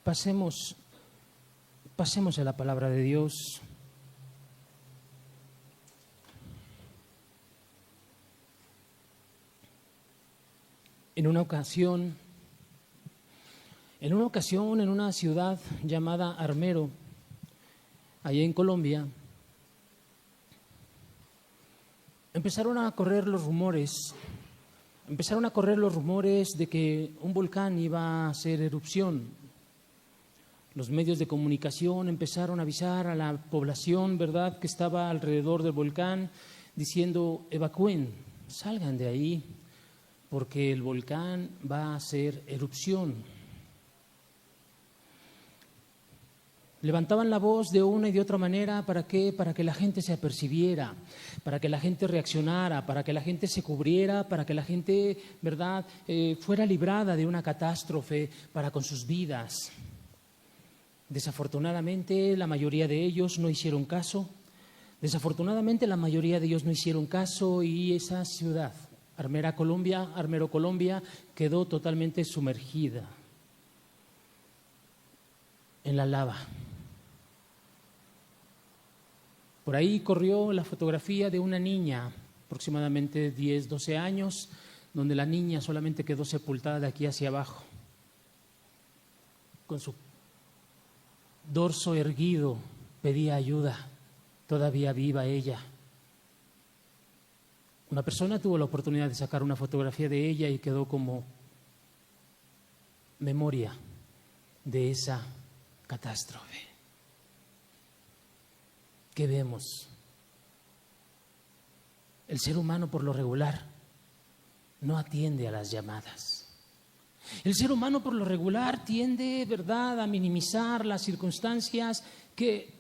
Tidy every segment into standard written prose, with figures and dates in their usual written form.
Pasemos a la palabra de Dios. En una ocasión, en una ciudad llamada Armero, allá en Colombia, empezaron a correr los rumores de que un volcán iba a hacer erupción. Los medios de comunicación empezaron a avisar a la población, ¿verdad?, que estaba alrededor del volcán, diciendo: evacúen, salgan de ahí, porque el volcán va a hacer erupción. Levantaban la voz de una y de otra manera, ¿para qué? Para que la gente se apercibiera, para que la gente reaccionara, para que la gente se cubriera, para que la gente, ¿verdad?, fuera librada de una catástrofe para con sus vidas. Desafortunadamente, la mayoría de ellos no hicieron caso. Y esa ciudad, Armero, Colombia, quedó totalmente sumergida en la lava. Por ahí corrió la fotografía de una niña, aproximadamente 10, 12 años, donde la niña solamente quedó sepultada de aquí hacia abajo, con su dorso erguido, pedía ayuda, todavía viva ella. Una persona tuvo la oportunidad de sacar una fotografía de ella y quedó como memoria de esa catástrofe. ¿Qué vemos? El ser humano, por lo regular, no atiende a las llamadas. El ser humano, por lo regular, tiende, ¿verdad?, a minimizar las circunstancias que,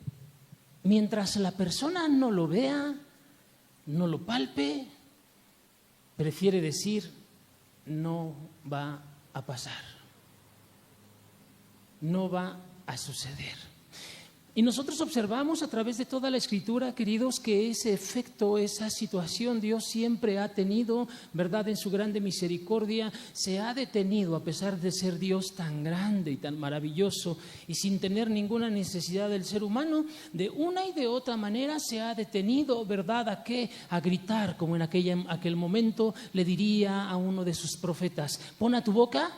mientras la persona no lo vea, no lo palpe, prefiere decir: no va a pasar, no va a suceder. Y nosotros observamos a través de toda la Escritura, queridos, que ese efecto, esa situación, Dios siempre ha tenido, ¿verdad?, en su grande misericordia, se ha detenido a pesar de ser Dios tan grande y tan maravilloso y sin tener ninguna necesidad del ser humano. De una y de otra manera se ha detenido, ¿verdad?, ¿a qué? A gritar, como en aquel momento le diría a uno de sus profetas: pon a tu boca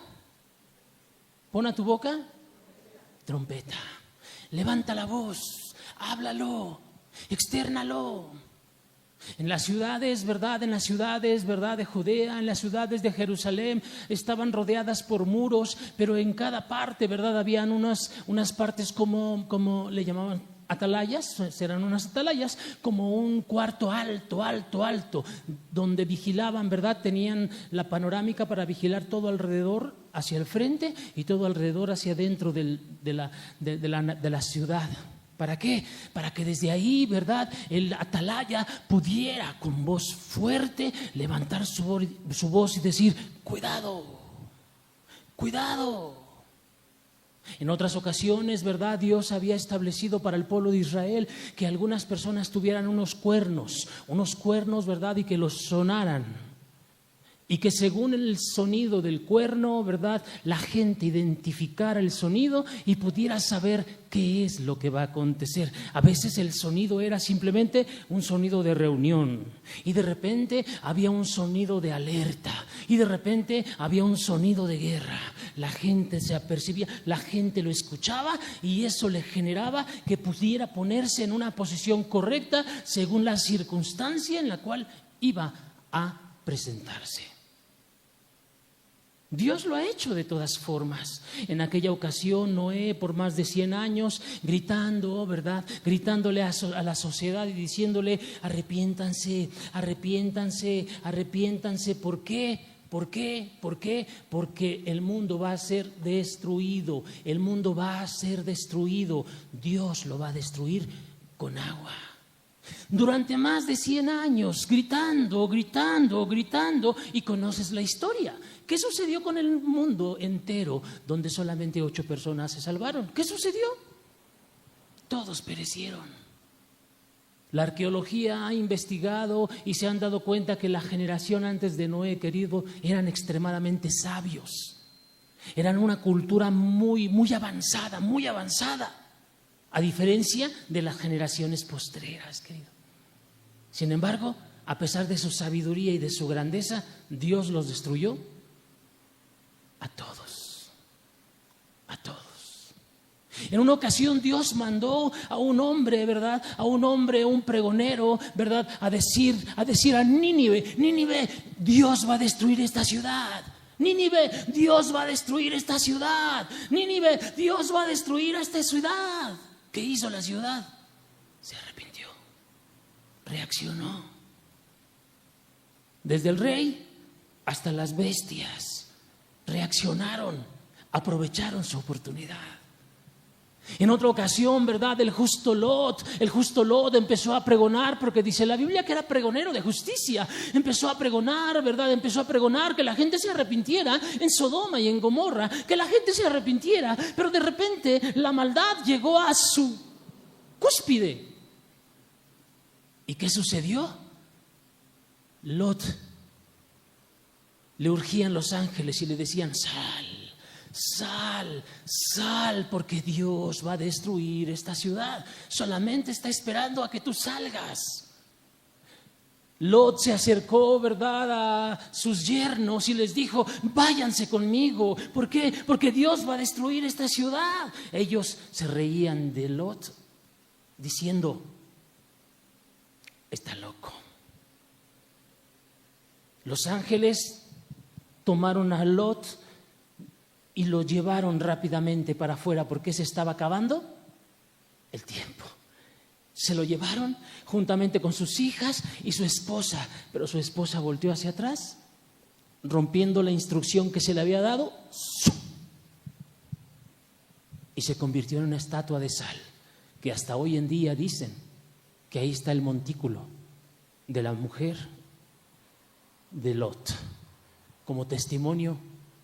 trompeta. Levanta la voz, háblalo, extérnalo. En las ciudades, ¿verdad?, de Judea, en las ciudades de Jerusalén, estaban rodeadas por muros, pero en cada parte, ¿verdad?, habían unas partes como le llamaban atalayas, serán unas atalayas, como un cuarto alto, donde vigilaban, ¿verdad?, tenían la panorámica para vigilar todo alrededor hacia el frente y todo alrededor hacia adentro de la ciudad. ¿Para qué? Para que desde ahí, ¿verdad?, el atalaya pudiera con voz fuerte levantar su voz y decir: cuidado, cuidado. En otras ocasiones, ¿verdad?, Dios había establecido para el pueblo de Israel que algunas personas tuvieran unos cuernos, ¿verdad?, y que los sonaran. Y que según el sonido del cuerno, ¿verdad?, la gente identificara el sonido y pudiera saber qué es lo que va a acontecer. A veces el sonido era simplemente un sonido de reunión, y de repente había un sonido de alerta, y de repente había un sonido de guerra. La gente se apercibía, la gente lo escuchaba, y eso le generaba que pudiera ponerse en una posición correcta según la circunstancia en la cual iba a presentarse. Dios lo ha hecho de todas formas. En aquella ocasión, Noé, por más de 100 años, gritando, ¿verdad?, gritándole a la sociedad y diciéndole: arrepiéntanse. ¿Por qué? Porque el mundo va a ser destruido. Dios lo va a destruir con agua. Durante más de 100 años, gritando, y conoces la historia. ¿Qué sucedió con el mundo entero, donde solamente 8 personas se salvaron? ¿Qué sucedió? Todos perecieron. La arqueología ha investigado y se han dado cuenta que la generación antes de Noé, querido, eran extremadamente sabios. Eran una cultura muy avanzada, a diferencia de las generaciones postreras, querido. Sin embargo, a pesar de su sabiduría y de su grandeza, Dios los destruyó a todos, a todos. En una ocasión Dios mandó a un hombre, ¿verdad? A un hombre, un pregonero, ¿verdad? A decir a Nínive, Nínive, Dios va a destruir esta ciudad. Nínive, Dios va a destruir esta ciudad. Nínive, Dios va a destruir esta ciudad. ¿Qué hizo la ciudad? Se arrepintió, reaccionó. Desde el rey hasta las bestias reaccionaron, aprovecharon su oportunidad. En otra ocasión, ¿verdad? El justo Lot empezó a pregonar, porque dice la Biblia que era pregonero de justicia. Empezó a pregonar, ¿verdad? Empezó a pregonar que la gente se arrepintiera en Sodoma y en Gomorra, que la gente se arrepintiera, pero de repente la maldad llegó a su cúspide. ¿Y qué sucedió? Lot le urgían los ángeles y le decían: sal, porque Dios va a destruir esta ciudad. Solamente está esperando a que tú salgas. Lot se acercó, ¿verdad?, a sus yernos y les dijo: váyanse conmigo. ¿Por qué? Porque Dios va a destruir esta ciudad. Ellos se reían de Lot, diciendo: está loco. Los ángeles tomaron a Lot y lo llevaron rápidamente para afuera, porque se estaba acabando el tiempo. Se lo llevaron juntamente con sus hijas y su esposa, pero su esposa volteó hacia atrás, rompiendo la instrucción que se le había dado, y se convirtió en una estatua de sal, que hasta hoy en día dicen que ahí está el montículo de la mujer de Lot, como testimonio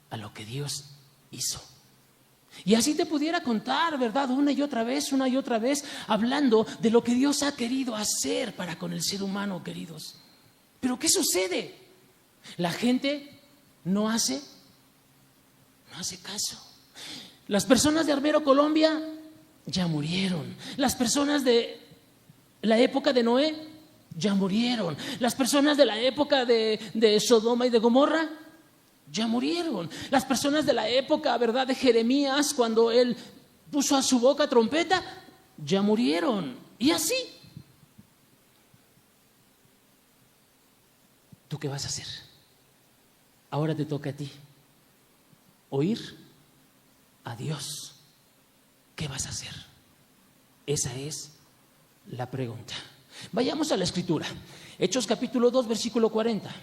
a lo que Dios hizo. Y así te pudiera contar, ¿verdad? Una y otra vez, hablando de lo que Dios ha querido hacer para con el ser humano, queridos. Pero ¿qué sucede? La gente no hace caso. Las personas de Armero, Colombia, ya murieron. Las personas de la época de Noé ya murieron. Las personas de la época de Sodoma y de Gomorra ya murieron. Las personas de la época, ¿verdad?, de Jeremías, cuando él puso a su boca trompeta, ya murieron. Y así. ¿Tú qué vas a hacer? Ahora te toca a ti oír a Dios. ¿Qué vas a hacer? Esa es la pregunta. Vayamos a la Escritura. Hechos capítulo 2, versículo 40.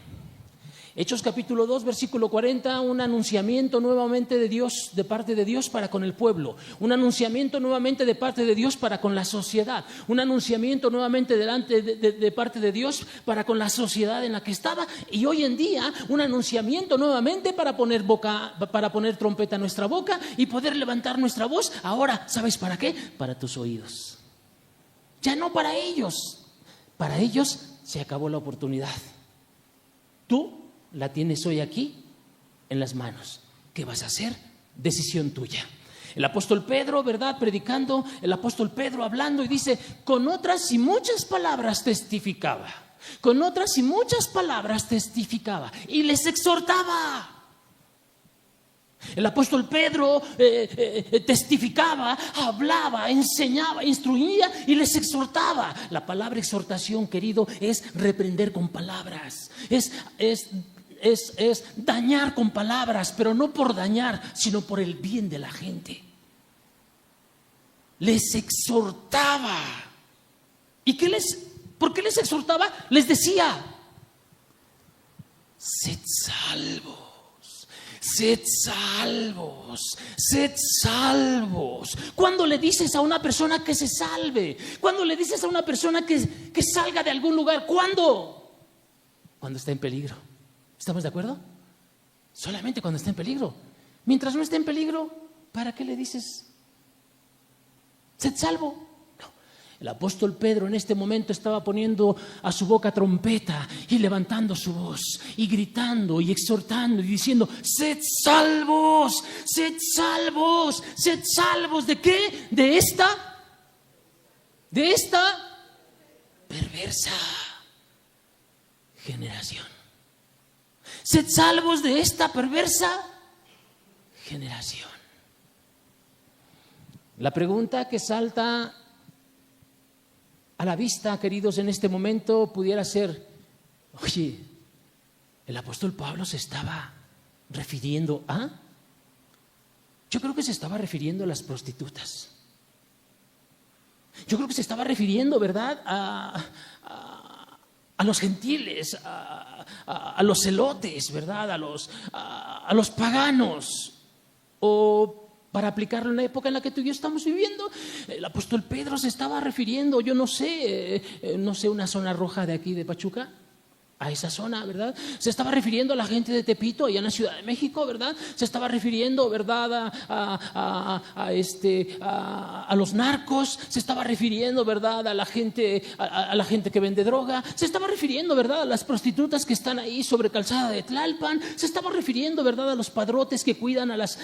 Hechos capítulo 2, versículo 40, un anunciamiento nuevamente de parte de Dios para con el pueblo, un anunciamiento nuevamente de parte de Dios para con la sociedad, un anunciamiento nuevamente de parte de Dios para con la sociedad en la que estaba, y hoy en día un anunciamiento nuevamente para poner trompeta a nuestra boca y poder levantar nuestra voz. Ahora, ¿sabes para qué? Para tus oídos. Ya no para ellos se acabó la oportunidad. Tú la tienes hoy aquí en las manos. ¿Qué vas a hacer? Decisión tuya. El apóstol Pedro, ¿verdad?, predicando, el apóstol Pedro hablando, y dice: con otras y muchas palabras testificaba. Con otras y muchas palabras testificaba y les exhortaba. El apóstol Pedro testificaba, hablaba, enseñaba, instruía y les exhortaba. La palabra exhortación, querido, es reprender con palabras, es dañar con palabras, pero no por dañar, sino por el bien de la gente. Les exhortaba. ¿Y por qué les exhortaba? Les decía: sed salvos. Sed salvos, sed salvos. ¿Cuándo le dices a una persona que se salve? ¿Cuándo le dices a una persona que salga de algún lugar? ¿Cuándo? Cuando está en peligro. ¿Estamos de acuerdo? Solamente cuando está en peligro. Mientras no esté en peligro, ¿para qué le dices sed salvo? No. El apóstol Pedro en este momento estaba poniendo a su boca trompeta y levantando su voz y gritando y exhortando y diciendo: sed salvos, sed salvos, sed salvos. ¿De qué? De esta perversa generación. Sed salvos de esta perversa generación. La pregunta que salta a la vista, queridos, en este momento pudiera ser: oye, ¿el apóstol Pablo se estaba refiriendo a? Yo creo que se estaba refiriendo a las prostitutas. Yo creo que se estaba refiriendo, ¿verdad?, a los gentiles, a los celotes, ¿verdad?, a los paganos. O, para aplicarlo en la época en la que tú y yo estamos viviendo, el apóstol Pedro se estaba refiriendo, yo no sé, una zona roja de aquí de Pachuca, a esa zona, ¿verdad? Se estaba refiriendo a la gente de Tepito, allá en la Ciudad de México, ¿verdad? Se estaba refiriendo, ¿verdad?, a los narcos. Se estaba refiriendo, ¿verdad?, a la gente que vende droga. Se estaba refiriendo, ¿verdad?, a las prostitutas que están ahí sobre Calzada de Tlalpan. Se estaba refiriendo, ¿verdad?, a los padrotes que cuidan a las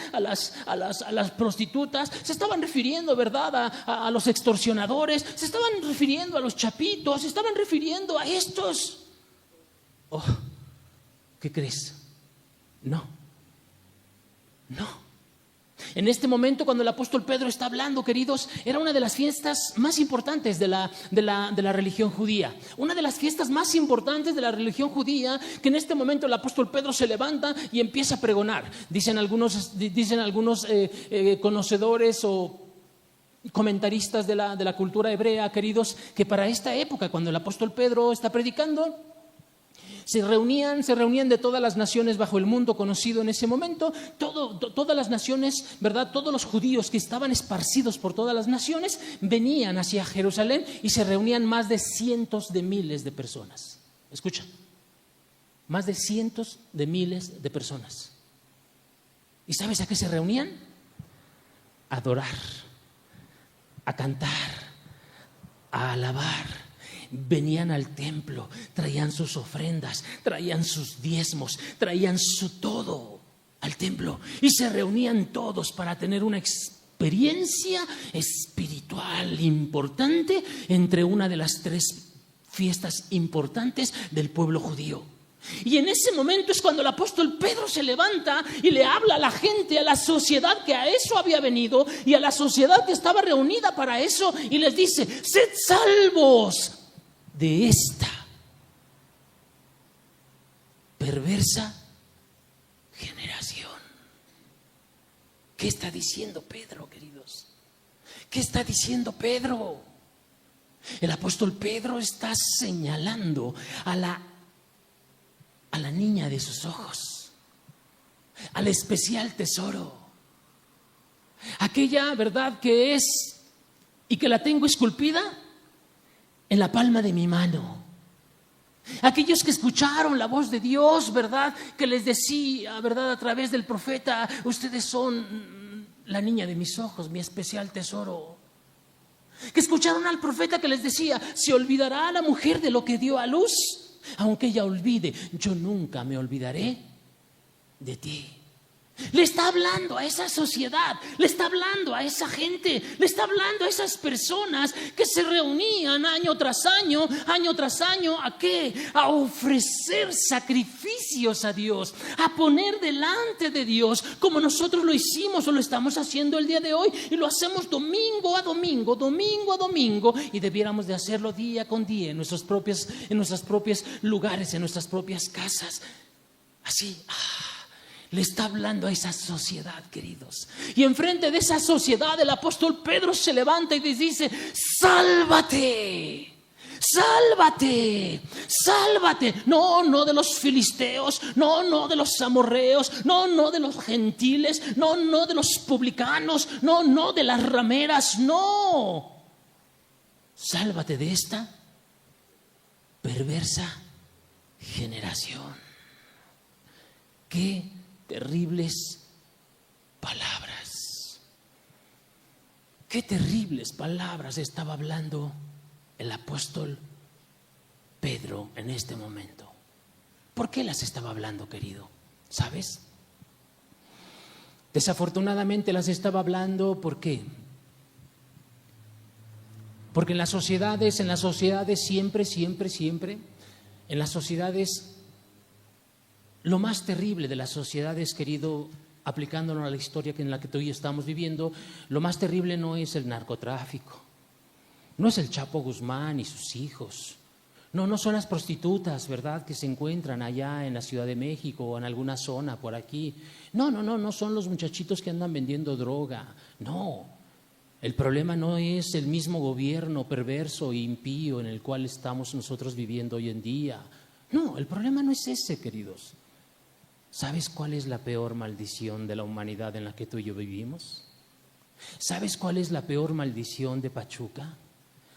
prostitutas. Se estaban refiriendo, ¿verdad?, a los extorsionadores. Se estaban refiriendo a los chapitos. Se estaban refiriendo a estos. Oh, ¿qué crees? No. En este momento, cuando el apóstol Pedro está hablando, queridos, era una de las fiestas más importantes de la religión judía. Una de las fiestas más importantes de la religión judía, que en este momento el apóstol Pedro se levanta y empieza a pregonar. Dicen algunos conocedores o comentaristas de la cultura hebrea, queridos, que para esta época, cuando el apóstol Pedro está predicando, se reunían de todas las naciones bajo el mundo conocido en ese momento, todas las naciones, ¿verdad? Todos los judíos que estaban esparcidos por todas las naciones venían hacia Jerusalén y se reunían más de cientos de miles de personas. Escucha, más de cientos de miles de personas. ¿Y sabes a qué se reunían? A adorar, a cantar, a alabar. Venían al templo, traían sus ofrendas, traían sus diezmos, traían su todo al templo y se reunían todos para tener una experiencia espiritual importante entre una de las 3 fiestas importantes del pueblo judío. Y en ese momento es cuando el apóstol Pedro se levanta y le habla a la gente, a la sociedad que a eso había venido y a la sociedad que estaba reunida para eso, y les dice: sed salvos de esta perversa generación. ¿Qué está diciendo Pedro, queridos? ¿Qué está diciendo Pedro? El apóstol Pedro está señalando a la niña de sus ojos, al especial tesoro, aquella, ¿verdad?, que es y que la tengo esculpida en la palma de mi mano. Aquellos que escucharon la voz de Dios, ¿verdad?, que les decía, ¿verdad?, a través del profeta: ustedes son la niña de mis ojos, mi especial tesoro. Que escucharon al profeta que les decía: se olvidará la mujer de lo que dio a luz, aunque ella olvide, yo nunca me olvidaré de ti. Le está hablando a esa sociedad, le está hablando a esa gente, le está hablando a esas personas que se reunían año tras año, ¿a qué? A ofrecer sacrificios a Dios, a poner delante de Dios, como nosotros lo hicimos o lo estamos haciendo el día de hoy, y lo hacemos domingo a domingo, y debiéramos de hacerlo día con día en nuestros propios lugares, en nuestras propias casas. Así, le está hablando a esa sociedad, queridos. Y enfrente de esa sociedad el apóstol Pedro se levanta y les dice: sálvate, sálvate, sálvate. No de los filisteos, no de los amorreos, no de los gentiles, no de los publicanos, no de las rameras, no. Sálvate de esta perversa generación. Qué terribles palabras. Qué terribles palabras estaba hablando el apóstol Pedro en este momento? ¿Por qué las estaba hablando, querido? ¿Sabes? Desafortunadamente las estaba hablando, ¿por qué? Porque en las sociedades siempre, en las sociedades, lo más terrible de las sociedades, querido, aplicándonos a la historia en la que tú y yo estamos viviendo, lo más terrible no es el narcotráfico, no es el Chapo Guzmán y sus hijos, no son las prostitutas, ¿verdad?, que se encuentran allá en la Ciudad de México o en alguna zona por aquí. No son los muchachitos que andan vendiendo droga, no. El problema no es el mismo gobierno perverso e impío en el cual estamos nosotros viviendo hoy en día. No, el problema no es ese, queridos. ¿Sabes cuál es la peor maldición de la humanidad en la que tú y yo vivimos? ¿Sabes cuál es la peor maldición de Pachuca?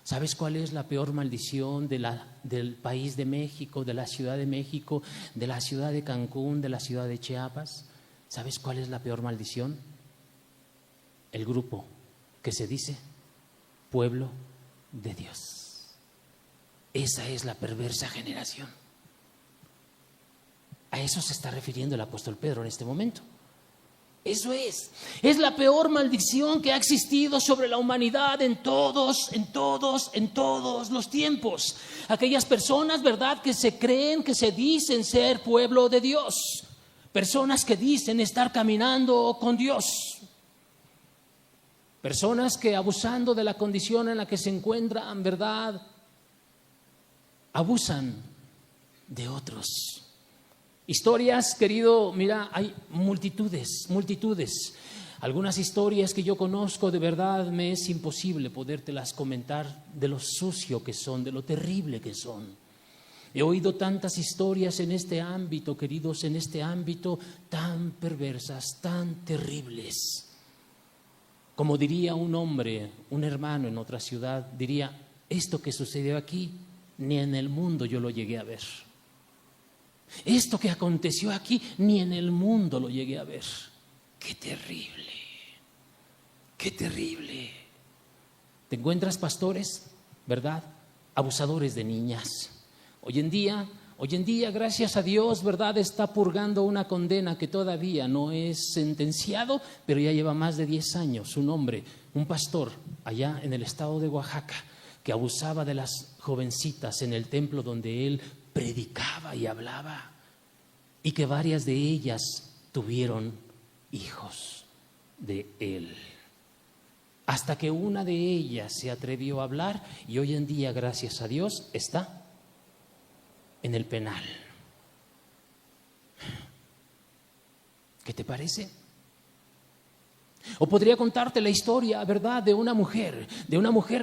¿Sabes cuál es la peor maldición del país de México, de la Ciudad de México, de la ciudad de Cancún, de la ciudad de Chiapas? ¿Sabes cuál es la peor maldición? El grupo que se dice pueblo de Dios. Esa es la perversa generación. A eso se está refiriendo el apóstol Pedro en este momento. Eso es la peor maldición que ha existido sobre la humanidad en todos los tiempos. Aquellas personas, ¿verdad?, que se creen, que se dicen ser pueblo de Dios. Personas que dicen estar caminando con Dios. Personas que, abusando de la condición en la que se encuentran, ¿verdad?, abusan de otros. Historias, querido, mira, hay multitudes. Algunas historias que yo conozco, de verdad me es imposible podértelas comentar de lo sucio que son, de lo terrible que son. He oído tantas historias en este ámbito, queridos, en este ámbito tan perversas, tan terribles. Como diría un hombre, un hermano en otra ciudad, diría, esto que sucedió aquí, ni en el mundo yo lo llegué a ver. Esto que aconteció aquí, ni en el mundo lo llegué a ver. ¡Qué terrible! ¡Qué terrible! Te encuentras pastores, ¿verdad?, abusadores de niñas. Hoy en día, gracias a Dios, ¿verdad?, está purgando una condena que todavía no es sentenciado, pero ya lleva más de 10 años. Un hombre, un pastor, allá en el estado de Oaxaca, que abusaba de las jovencitas en el templo donde él predicaba y hablaba, y que varias de ellas tuvieron hijos de él. Hasta que una de ellas se atrevió a hablar y hoy en día, gracias a Dios, está en el penal. ¿Qué te parece? O podría contarte la historia, ¿verdad?, de una mujer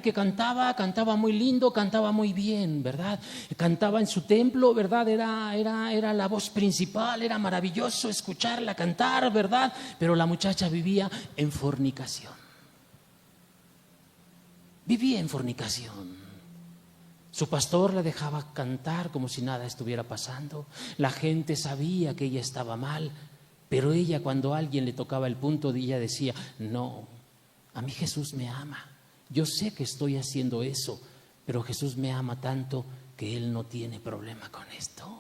que cantaba muy lindo, cantaba muy bien, ¿verdad? Cantaba en su templo, ¿verdad? Era la voz principal, era maravilloso escucharla cantar, ¿verdad? Pero la muchacha vivía en fornicación. Su pastor la dejaba cantar como si nada estuviera pasando. La gente sabía que ella estaba mal, pero ella, cuando alguien le tocaba el punto, ella decía, no, a mí Jesús me ama. Yo sé que estoy haciendo eso, pero Jesús me ama tanto que Él no tiene problema con esto.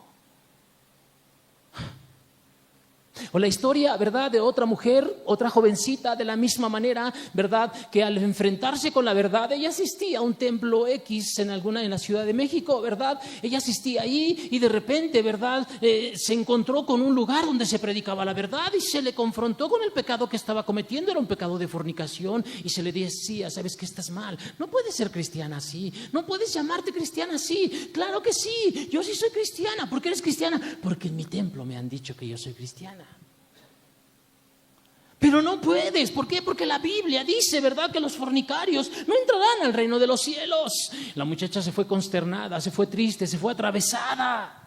O la historia, ¿verdad?, de otra mujer, otra jovencita, de la misma manera, ¿verdad?, que al enfrentarse con la verdad, ella asistía a un templo X en la Ciudad de México, ¿verdad? Ella asistía ahí y de repente, ¿verdad?, se encontró con un lugar donde se predicaba la verdad y se le confrontó con el pecado que estaba cometiendo. Era un pecado de fornicación y se le decía, ¿sabes qué? Estás mal, no puedes ser cristiana así, no puedes llamarte cristiana así. Claro que sí, yo sí soy cristiana. ¿Por qué eres cristiana? Porque en mi templo me han dicho que yo soy cristiana. Pero no puedes. ¿Por qué? Porque la Biblia dice, ¿verdad?, que los fornicarios no entrarán al reino de los cielos. La muchacha se fue consternada, se fue triste, se fue atravesada.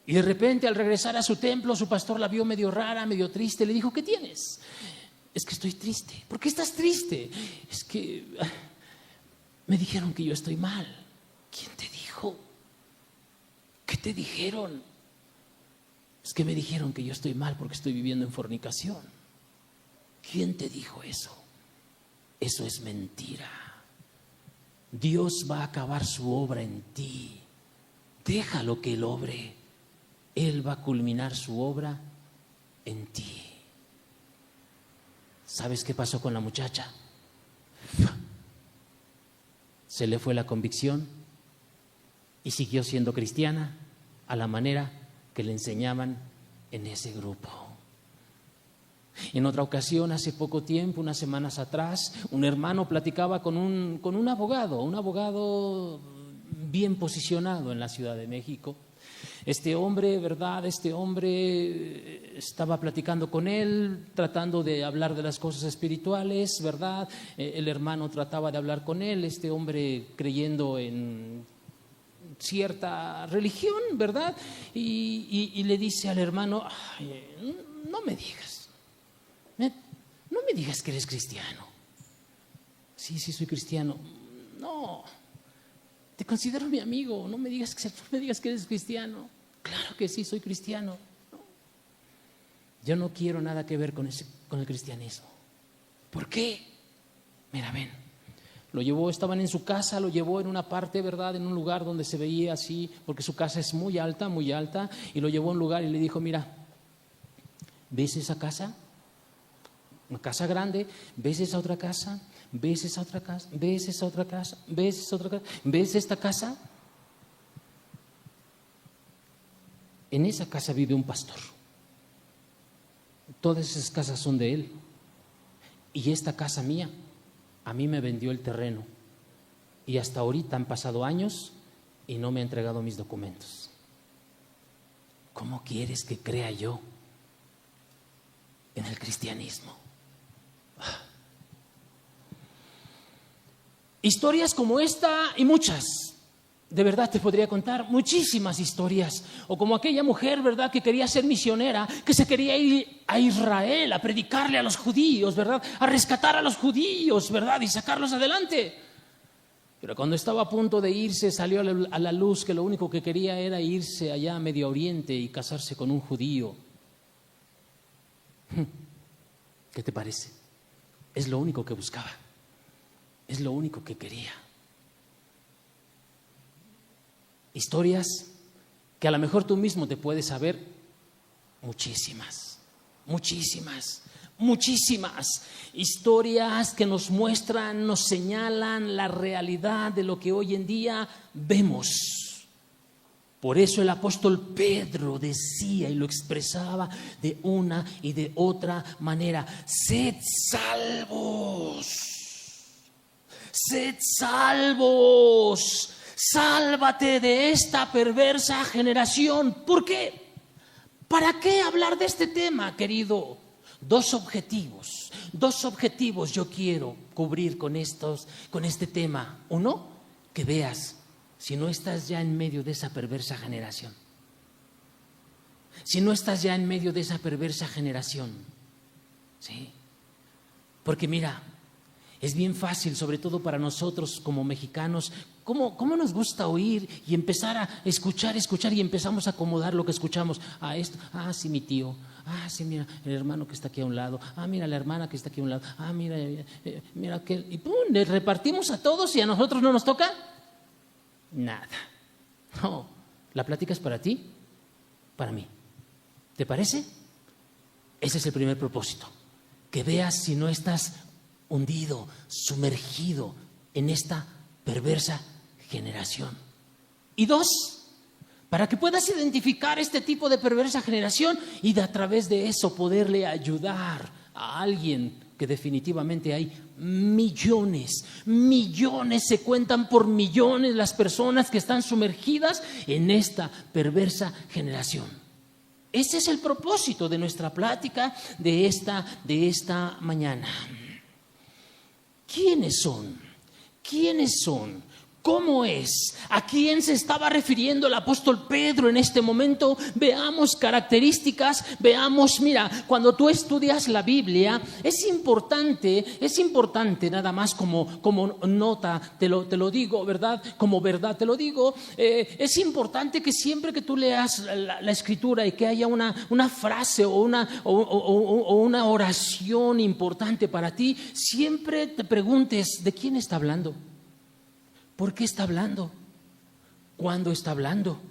Y de repente, al regresar a su templo, su pastor la vio medio rara, medio triste. Le dijo, ¿qué tienes? Es que estoy triste. ¿Por qué estás triste? Es que me dijeron que yo estoy mal. ¿Quién te dijo? ¿Qué te dijeron? Es que me dijeron que yo estoy mal porque estoy viviendo en fornicación. ¿Quién te dijo eso? Eso es mentira. Dios va a acabar su obra en ti. Déjalo que Él obre. Él va a culminar su obra en ti. ¿Sabes qué pasó con la muchacha? Se le fue la convicción y siguió siendo cristiana a la manera que le enseñaban en ese grupo. En otra ocasión, hace poco tiempo, unas semanas atrás, un hermano platicaba con un abogado bien posicionado en la Ciudad de México. Este hombre, ¿verdad? Estaba platicando con él, tratando de hablar de las cosas espirituales, ¿verdad? El hermano trataba de hablar con él, este hombre creyendo en cierta religión, ¿verdad? Y le dice al hermano: no me digas que eres cristiano. Sí, soy cristiano. No, te considero mi amigo, no me digas que eres cristiano. Claro que sí, soy cristiano. No. Yo no quiero nada que ver con el cristianismo. ¿Por qué? Mira, ven. Estaban en su casa, lo llevó en una parte, ¿verdad? En un lugar donde se veía así, porque su casa es muy alta, y lo llevó a un lugar y le dijo: mira, ¿ves esa casa? Una casa grande. ¿Ves esa otra casa? ¿Ves esa otra casa? ¿Ves esa otra casa? ¿Ves esa otra casa? ¿Ves esta casa? En esa casa vive un pastor. Todas esas casas son de él. Y esta casa mía, a mí me vendió el terreno. Y hasta ahorita han pasado años y no me ha entregado mis documentos. ¿Cómo quieres que crea yo en el cristianismo? Historias como esta y muchas, de verdad te podría contar muchísimas historias. O como aquella mujer, ¿verdad?, que quería ser misionera, que se quería ir a Israel a predicarle a los judíos, ¿verdad?, a rescatar a los judíos, ¿verdad?, y sacarlos adelante. Pero cuando estaba a punto de irse, salió a la luz que lo único que quería era irse allá a Medio Oriente y casarse con un judío. ¿Qué te parece? Es lo único que buscaba. Es lo único que quería. Historias que a lo mejor tú mismo te puedes saber, muchísimas historias que nos muestran, nos señalan la realidad de lo que hoy en día vemos. Por eso el apóstol Pedro decía y lo expresaba de una y de otra manera: sed salvos. Sed salvos, sálvate de esta perversa generación. ¿Por qué? ¿Para qué hablar de este tema, querido? Dos objetivos yo quiero cubrir con este tema. Uno, que veas si no estás ya en medio de esa perversa generación. Si no estás ya en medio de esa perversa generación. ¿Sí? Porque mira, es bien fácil, sobre todo para nosotros como mexicanos, ¿cómo nos gusta oír y empezar a escuchar y empezamos a acomodar lo que escuchamos? Esto, sí, mi tío, sí, mira, el hermano que está aquí a un lado, mira, la hermana que está aquí a un lado, mira aquel, y ¡pum!, le repartimos a todos y a nosotros no nos toca nada. No, la plática es para ti, para mí. ¿Te parece? Ese es el primer propósito, que veas si no estás hundido, sumergido en esta perversa generación. Y dos, para que puedas identificar este tipo de perversa generación y a través de eso poderle ayudar a alguien, que definitivamente hay millones, se cuentan por millones las personas que están sumergidas en esta perversa generación. Ese es el propósito de nuestra plática de esta mañana. ¿Quiénes son? ¿Cómo es? ¿A quién se estaba refiriendo el apóstol Pedro en este momento? Veamos características, mira, cuando tú estudias la Biblia, es importante nada más como nota, te lo digo, ¿verdad? Como verdad te lo digo, es importante que siempre que tú leas la Escritura y que haya una frase o una oración importante para ti, siempre te preguntes, ¿de quién está hablando? ¿Por qué está hablando? ¿Cuándo está hablando?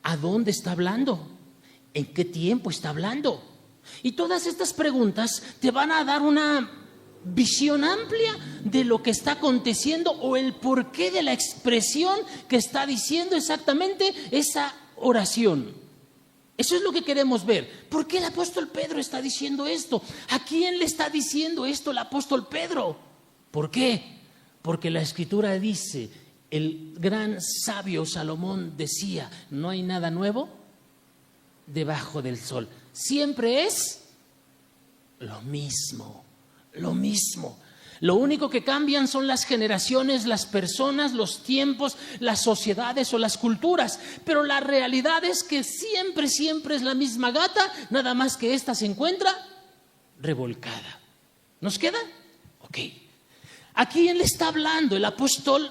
¿A dónde está hablando? ¿En qué tiempo está hablando? Y todas estas preguntas te van a dar una visión amplia de lo que está aconteciendo o el porqué de la expresión que está diciendo exactamente esa oración. Eso es lo que queremos ver. ¿Por qué el apóstol Pedro está diciendo esto? ¿A quién le está diciendo esto el apóstol Pedro? ¿Por qué? Porque la Escritura dice, el gran sabio Salomón decía, no hay nada nuevo debajo del sol. Siempre es lo mismo, lo mismo. Lo único que cambian son las generaciones, las personas, los tiempos, las sociedades o las culturas. Pero la realidad es que siempre, siempre es la misma gata, nada más que esta se encuentra revolcada. ¿Nos queda? Ok. ¿A quién le está hablando el apóstol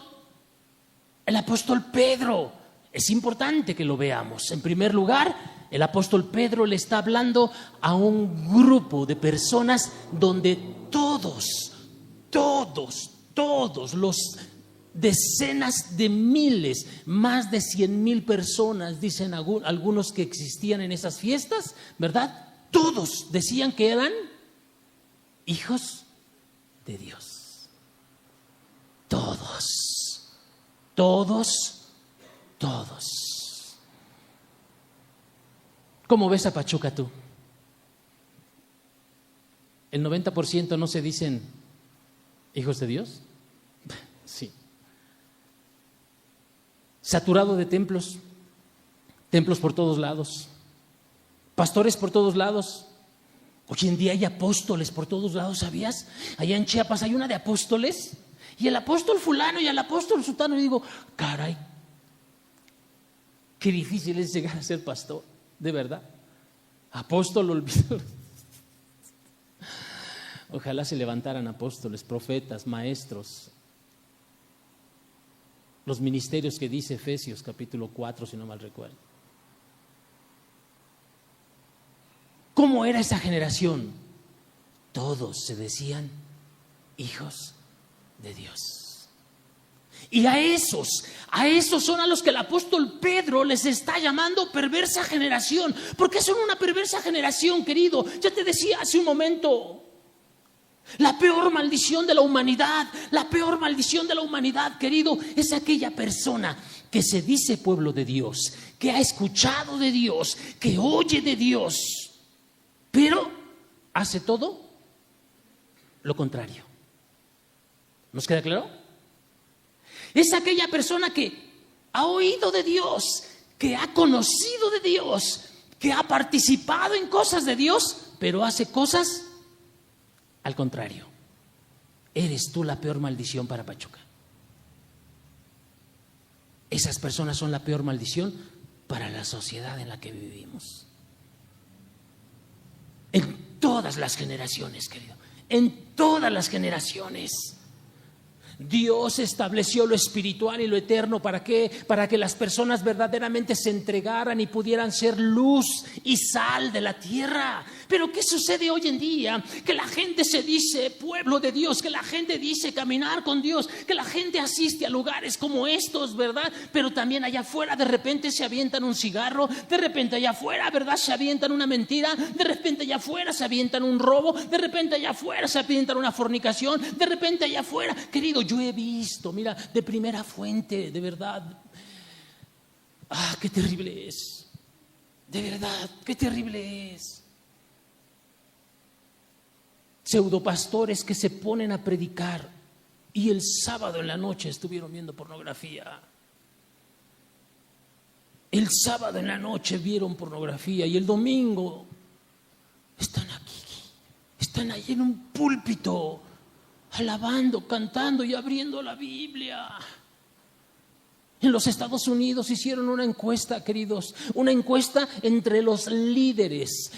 Pedro? Es importante que lo veamos. En primer lugar, el apóstol Pedro le está hablando a un grupo de personas donde todos los decenas de miles, más de 100,000 personas, dicen algunos que existían en esas fiestas, ¿verdad? Todos decían que eran hijos de Dios. Todos. ¿Cómo ves a Pachuca tú? ¿El 90% no se dicen hijos de Dios? Sí. Saturado de templos por todos lados, pastores por todos lados. Hoy en día hay apóstoles por todos lados, ¿sabías? Allá en Chiapas hay una de apóstoles, y el apóstol fulano y el apóstol sutano, y digo, caray, qué difícil es llegar a ser pastor, de verdad. Apóstol olvidado. Ojalá se levantaran apóstoles, profetas, maestros. Los ministerios que dice Efesios capítulo 4, si no mal recuerdo. ¿Cómo era esa generación? Todos se decían hijos de Dios. Y a esos son a los que el apóstol Pedro les está llamando perversa generación. ¿Por qué son una perversa generación, querido? Ya te decía hace un momento, la peor maldición de la humanidad, querido, es aquella persona que se dice pueblo de Dios, que ha escuchado de Dios, que oye de Dios, pero hace todo lo contrario. ¿Nos queda claro? Es aquella persona que ha oído de Dios, que ha conocido de Dios, que ha participado en cosas de Dios, pero hace cosas al contrario. Eres tú la peor maldición para Pachuca. Esas personas son la peor maldición para la sociedad en la que vivimos. En todas las generaciones, querido, en todas las generaciones. Dios estableció lo espiritual y lo eterno. ¿Para qué? Para que las personas verdaderamente se entregaran y pudieran ser luz y sal de la tierra. Pero ¿qué sucede hoy en día? Que la gente se dice pueblo de Dios, que la gente dice caminar con Dios, que la gente asiste a lugares como estos, ¿verdad? Pero también allá afuera de repente se avientan un cigarro, de repente allá afuera, ¿verdad? Se avientan una mentira, de repente allá afuera se avientan un robo, de repente allá afuera se avientan una fornicación, de repente allá afuera, querido, yo he visto, mira, de primera fuente, de verdad. Qué terrible es. De verdad, qué terrible es. Pseudopastores que se ponen a predicar y el sábado en la noche estuvieron viendo pornografía. El sábado en la noche vieron pornografía y el domingo están aquí, están ahí en un púlpito, alabando, cantando y abriendo la Biblia. En los Estados Unidos hicieron una encuesta, queridos, una encuesta entre los líderes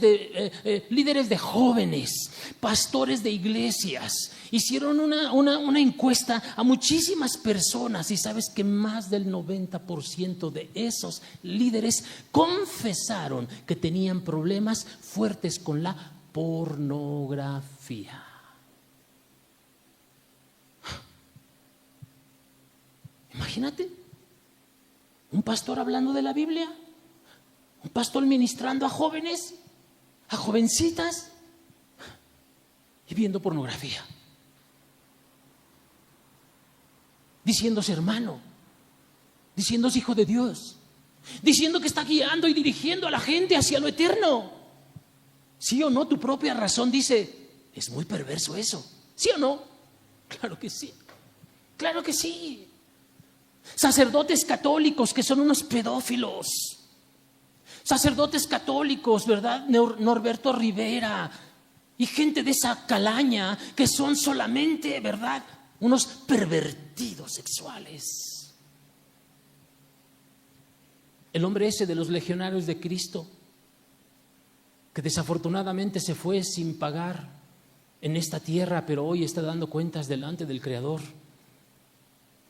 de jóvenes, pastores de iglesias. Hicieron una encuesta a muchísimas personas y sabes que más del 90% de esos líderes confesaron que tenían problemas fuertes con la pornografía. Imagínate, un pastor hablando de la Biblia, un pastor ministrando a jóvenes, a jovencitas y viendo pornografía, diciéndose hermano, diciéndose hijo de Dios, diciendo que está guiando y dirigiendo a la gente hacia lo eterno. ¿Sí o no? Tu propia razón dice, es muy perverso eso. ¿Sí o no? Claro que sí, claro que sí. Sacerdotes católicos que son unos pedófilos, sacerdotes católicos, ¿verdad? Norberto Rivera y gente de esa calaña que son solamente, ¿verdad?, unos pervertidos sexuales. El hombre ese de los legionarios de Cristo, que desafortunadamente se fue sin pagar en esta tierra, pero hoy está dando cuentas delante del Creador,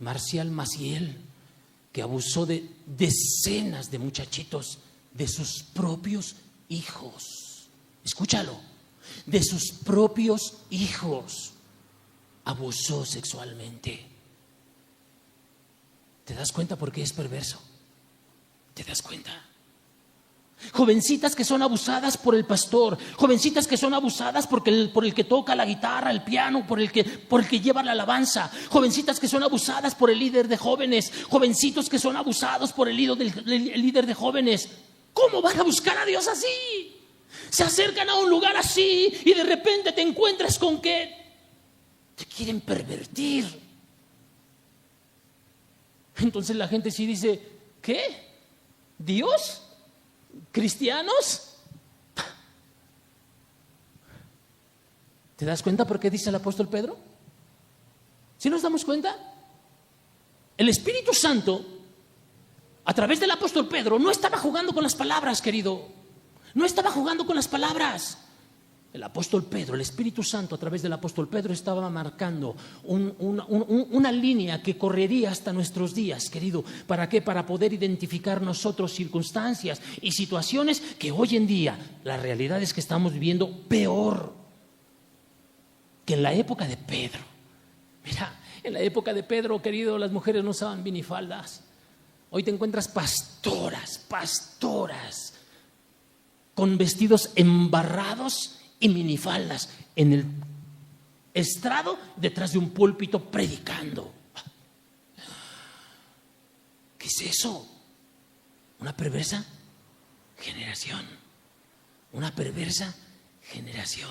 Marcial Maciel, que abusó de decenas de muchachitos, de sus propios hijos. Escúchalo, de sus propios hijos abusó sexualmente. ¿Te das cuenta por qué es perverso? ¿Te das cuenta? Jovencitas que son abusadas por el pastor, jovencitas que son abusadas por el que toca la guitarra, el piano, por el que lleva la alabanza, jovencitas que son abusadas por el líder de jóvenes, jovencitos que son abusados por el líder de jóvenes. ¿Cómo van a buscar a Dios así? Se acercan a un lugar así y de repente te encuentras con que te quieren pervertir. Entonces la gente sí dice, ¿qué? ¿Dios? ¿Cristianos? ¿Te das cuenta por qué dice el apóstol Pedro? ¿Sí nos damos cuenta? El Espíritu Santo, a través del apóstol Pedro, no estaba jugando con las palabras, querido. No estaba jugando con las palabras. El apóstol Pedro, el Espíritu Santo, a través del apóstol Pedro, estaba marcando una línea que correría hasta nuestros días, querido. ¿Para qué? Para poder identificar nosotros circunstancias y situaciones que hoy en día la realidad es que estamos viviendo peor que en la época de Pedro. Mira, en la época de Pedro, querido, las mujeres no usaban minifaldas. Hoy te encuentras pastoras con vestidos embarrados y minifaldas en el estrado detrás de un púlpito predicando. ¿Qué es eso? Una perversa generación. Una perversa generación.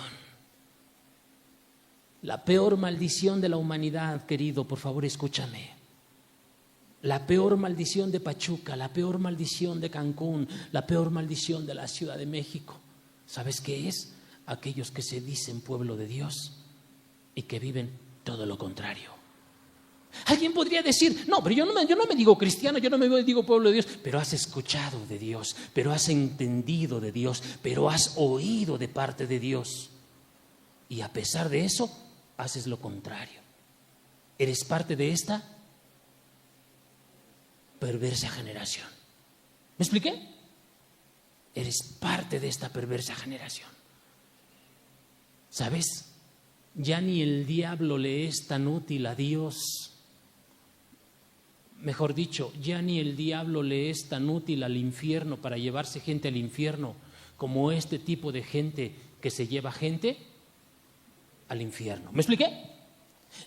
La peor maldición de la humanidad, querido, por favor escúchame. La peor maldición de Pachuca, la peor maldición de Cancún, la peor maldición de la Ciudad de México. ¿Sabes qué es? Aquellos que se dicen pueblo de Dios y que viven todo lo contrario. Alguien podría decir, no, pero yo no me digo cristiano, yo no me digo pueblo de Dios, pero has escuchado de Dios, pero has entendido de Dios, pero has oído de parte de Dios. Y a pesar de eso, haces lo contrario. Eres parte de esta perversa generación. ¿Me expliqué? Eres parte de esta perversa generación. ¿Sabes? Ya ni el diablo le es tan útil a Dios. Mejor dicho, ya ni el diablo le es tan útil al infierno para llevarse gente al infierno como este tipo de gente que se lleva gente al infierno. ¿Me expliqué?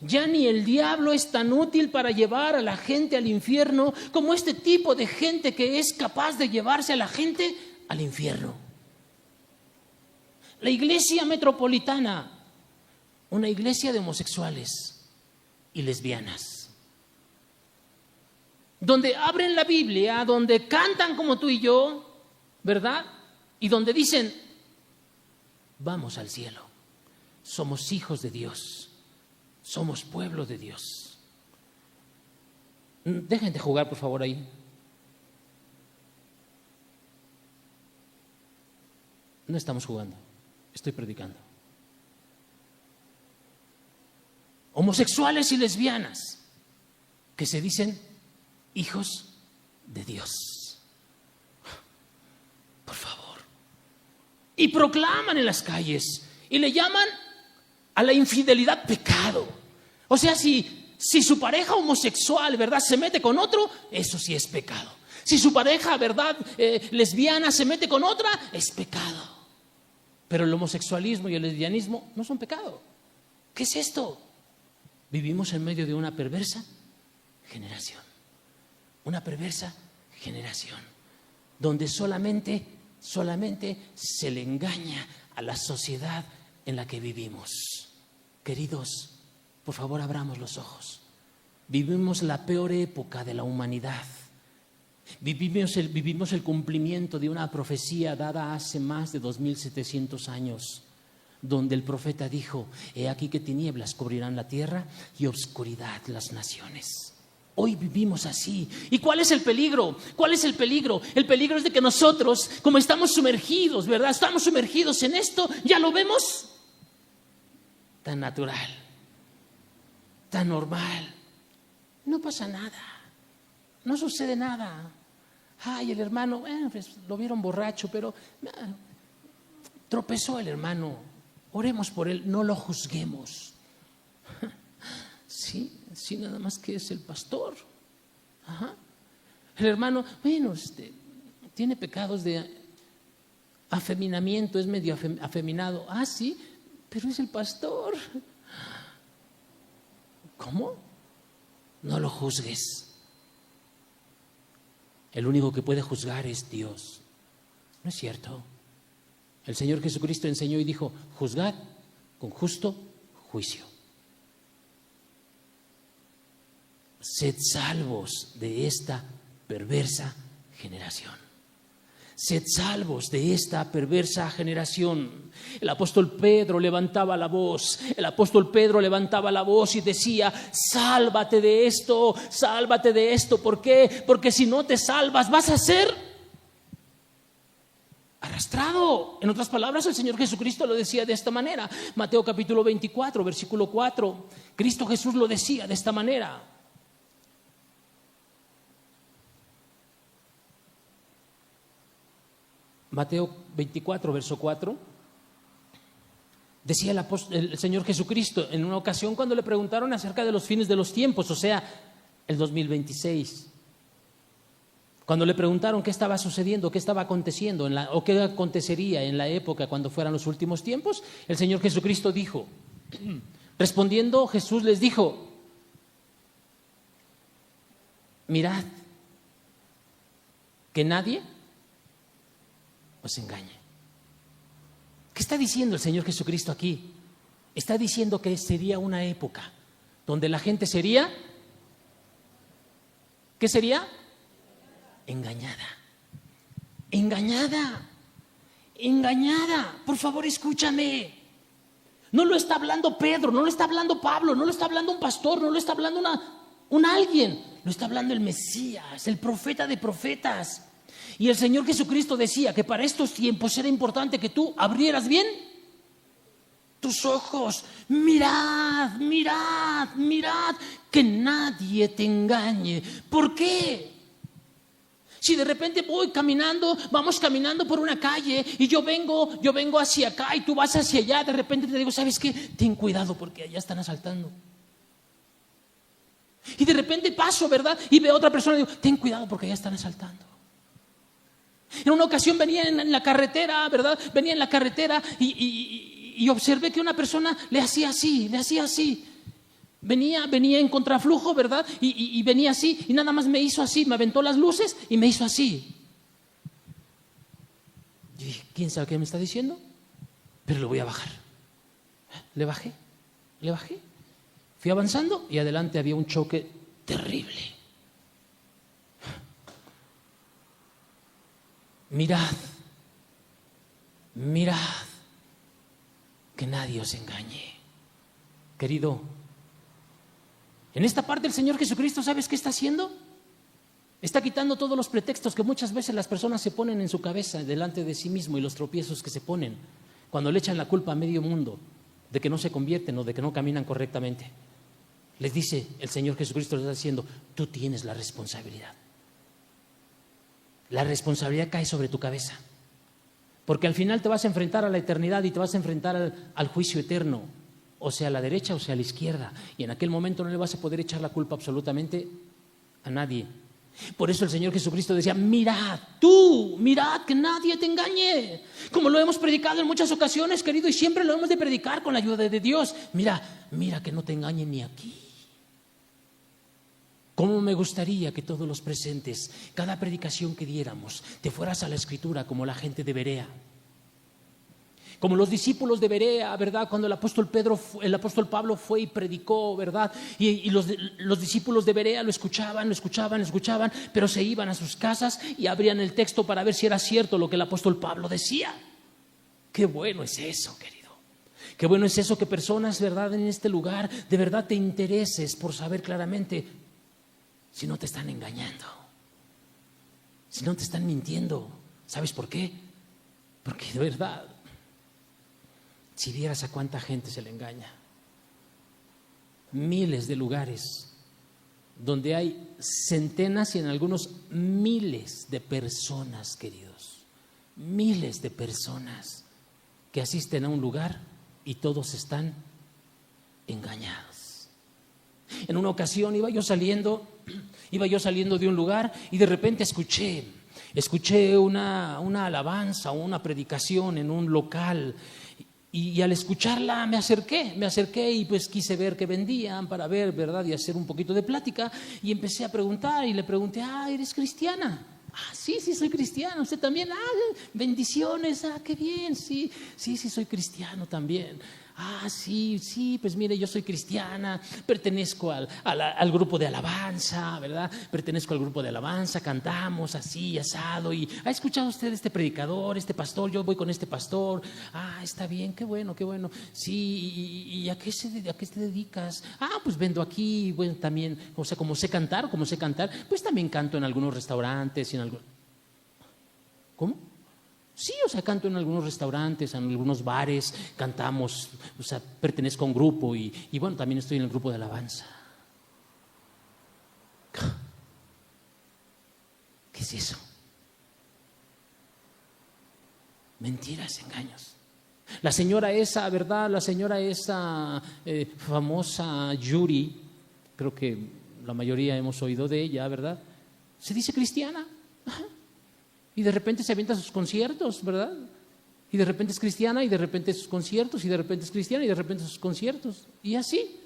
Ya ni el diablo es tan útil para llevar a la gente al infierno como este tipo de gente que es capaz de llevarse a la gente al infierno. La iglesia metropolitana, una iglesia de homosexuales y lesbianas, donde abren la Biblia, donde cantan como tú y yo, ¿verdad? Y donde dicen, vamos al cielo, somos hijos de Dios, somos pueblo de Dios. Dejen de jugar, por favor, ahí. No estamos jugando. Estoy predicando. Homosexuales y lesbianas que se dicen hijos de Dios. Por favor. Y proclaman en las calles y le llaman a la infidelidad pecado. O sea, si Si su pareja homosexual, ¿verdad?, se mete con otro, eso sí es pecado. Si su pareja, ¿verdad?, lesbiana se mete con otra, es pecado. Pero el homosexualismo y el lesbianismo no son pecado. ¿Qué es esto? Vivimos en medio de una perversa generación. Una perversa generación donde solamente se le engaña a la sociedad en la que vivimos. Queridos, por favor, abramos los ojos. Vivimos la peor época de la humanidad. Vivimos el cumplimiento de una profecía dada hace más de 2700 años, donde el profeta dijo: he aquí que tinieblas cubrirán la tierra y obscuridad las naciones. Hoy vivimos así. ¿Y cuál es el peligro? ¿Cuál es el peligro? El peligro es de que nosotros, como estamos sumergidos, ¿verdad?, estamos sumergidos en esto, ya lo vemos tan natural, tan normal. No pasa nada, no sucede nada. Ay, el hermano, pues, lo vieron borracho, pero tropezó el hermano. Oremos por él, no lo juzguemos. Sí, nada más que es el pastor. Ajá. El hermano, bueno, tiene pecados de afeminamiento, es medio afeminado. Ah, sí, pero es el pastor. ¿Cómo? No lo juzgues. El único que puede juzgar es Dios. ¿No es cierto? El Señor Jesucristo enseñó y dijo: juzgad con justo juicio. Sed salvos de esta perversa generación. Sed salvos de esta perversa generación. El apóstol Pedro levantaba la voz. El apóstol Pedro levantaba la voz y decía: sálvate de esto, sálvate de esto. ¿Por qué? Porque si no te salvas vas a ser arrastrado. En otras palabras, el Señor Jesucristo lo decía de esta manera. Mateo capítulo 24, versículo 4. Cristo Jesús lo decía de esta manera. Mateo 24, verso 4, decía el Señor Jesucristo en una ocasión cuando le preguntaron acerca de los fines de los tiempos, o sea, el 2026. Cuando le preguntaron qué estaba sucediendo, qué estaba aconteciendo o qué acontecería en la época cuando fueran los últimos tiempos, el Señor Jesucristo dijo, respondiendo Jesús les dijo: mirad, que nadie os engañe. ¿Qué está diciendo el Señor Jesucristo aquí? Está diciendo que sería una época donde la gente sería, ¿qué sería? Engañada. Por favor, escúchame. No lo está hablando Pedro, no lo está hablando Pablo, no lo está hablando un pastor, no lo está hablando un alguien. Lo está hablando el Mesías, el profeta de profetas. Y el Señor Jesucristo decía que para estos tiempos era importante que tú abrieras bien tus ojos. Mirad, que nadie te engañe. ¿Por qué? Si de repente vamos caminando por una calle y yo vengo hacia acá y tú vas hacia allá, de repente te digo: ¿sabes qué? Ten cuidado porque allá están asaltando. Y de repente paso, ¿verdad?, y veo a otra persona y digo: ten cuidado porque allá están asaltando. En una ocasión venía en la carretera, ¿verdad? Venía en la carretera y observé que una persona le hacía así. Venía en contraflujo, ¿verdad? Y venía así y nada más me hizo así, me aventó las luces y me hizo así. Y dije: ¿quién sabe qué me está diciendo? Pero lo voy a bajar. Le bajé. Fui avanzando y adelante había un choque terrible. Mirad, que nadie os engañe. Querido, en esta parte el Señor Jesucristo, ¿sabes qué está haciendo? Está quitando todos los pretextos que muchas veces las personas se ponen en su cabeza delante de sí mismo y los tropiezos que se ponen cuando le echan la culpa a medio mundo de que no se convierten o de que no caminan correctamente. Les dice el Señor Jesucristo, les está diciendo: tú tienes la responsabilidad. La responsabilidad cae sobre tu cabeza, porque al final te vas a enfrentar a la eternidad y te vas a enfrentar al juicio eterno. o sea a la derecha o sea a la izquierda. Y en aquel momento no le vas a poder echar la culpa absolutamente a nadie. Por eso el Señor Jesucristo decía, mirad que nadie te engañe. Como lo hemos predicado en muchas ocasiones, querido, y siempre lo hemos de predicar con la ayuda de Dios. Mira que no te engañen ni aquí. ¿Cómo me gustaría que todos los presentes, cada predicación que diéramos, te fueras a la Escritura como la gente de Berea? Como los discípulos de Berea, ¿verdad? Cuando el apóstol Pablo fue y predicó, ¿verdad? Y los discípulos de Berea lo escuchaban, pero se iban a sus casas y abrían el texto para ver si era cierto lo que el apóstol Pablo decía. Qué bueno es eso, querido. Qué bueno es eso que personas, ¿verdad? En este lugar, de verdad te intereses por saber claramente si no te están engañando, si no te están mintiendo. ¿Sabes por qué? Porque de verdad, si vieras a cuánta gente se le engaña. Miles de lugares donde hay centenas y en algunos miles de personas, queridos. Miles de personas que asisten a un lugar y todos están engañados. En una ocasión iba yo saliendo de un lugar y de repente escuché una alabanza o una predicación en un local. Y al escucharla me acerqué y pues quise ver qué vendían para ver, ¿verdad? Y hacer un poquito de plática. Y empecé a preguntar y le pregunté, ¿eres cristiana? Sí, soy cristiana. ¿Usted también? Bendiciones, qué bien, sí, soy cristiano también. Sí, pues mire, yo soy cristiana, pertenezco al grupo de alabanza, ¿verdad? Pertenezco al grupo de alabanza, cantamos así, asado. ¿Y ha escuchado usted este predicador, este pastor? Yo voy con este pastor. Está bien, qué bueno. Sí, ¿y a qué te dedicas? Pues vendo aquí, bueno, también, o sea, como sé cantar, pues también canto en algunos restaurantes. ¿Cómo? Sí, o sea, canto en algunos restaurantes, en algunos bares, cantamos, o sea, pertenezco a un grupo y bueno, también estoy en el grupo de alabanza. ¿Qué es eso? Mentiras, engaños. La señora esa, ¿verdad? Famosa Yuri, creo que la mayoría hemos oído de ella, ¿verdad? Se dice cristiana. Y de repente se avienta sus conciertos, ¿verdad? Y de repente es cristiana y de repente sus conciertos y de repente es cristiana y de repente sus conciertos. Y así.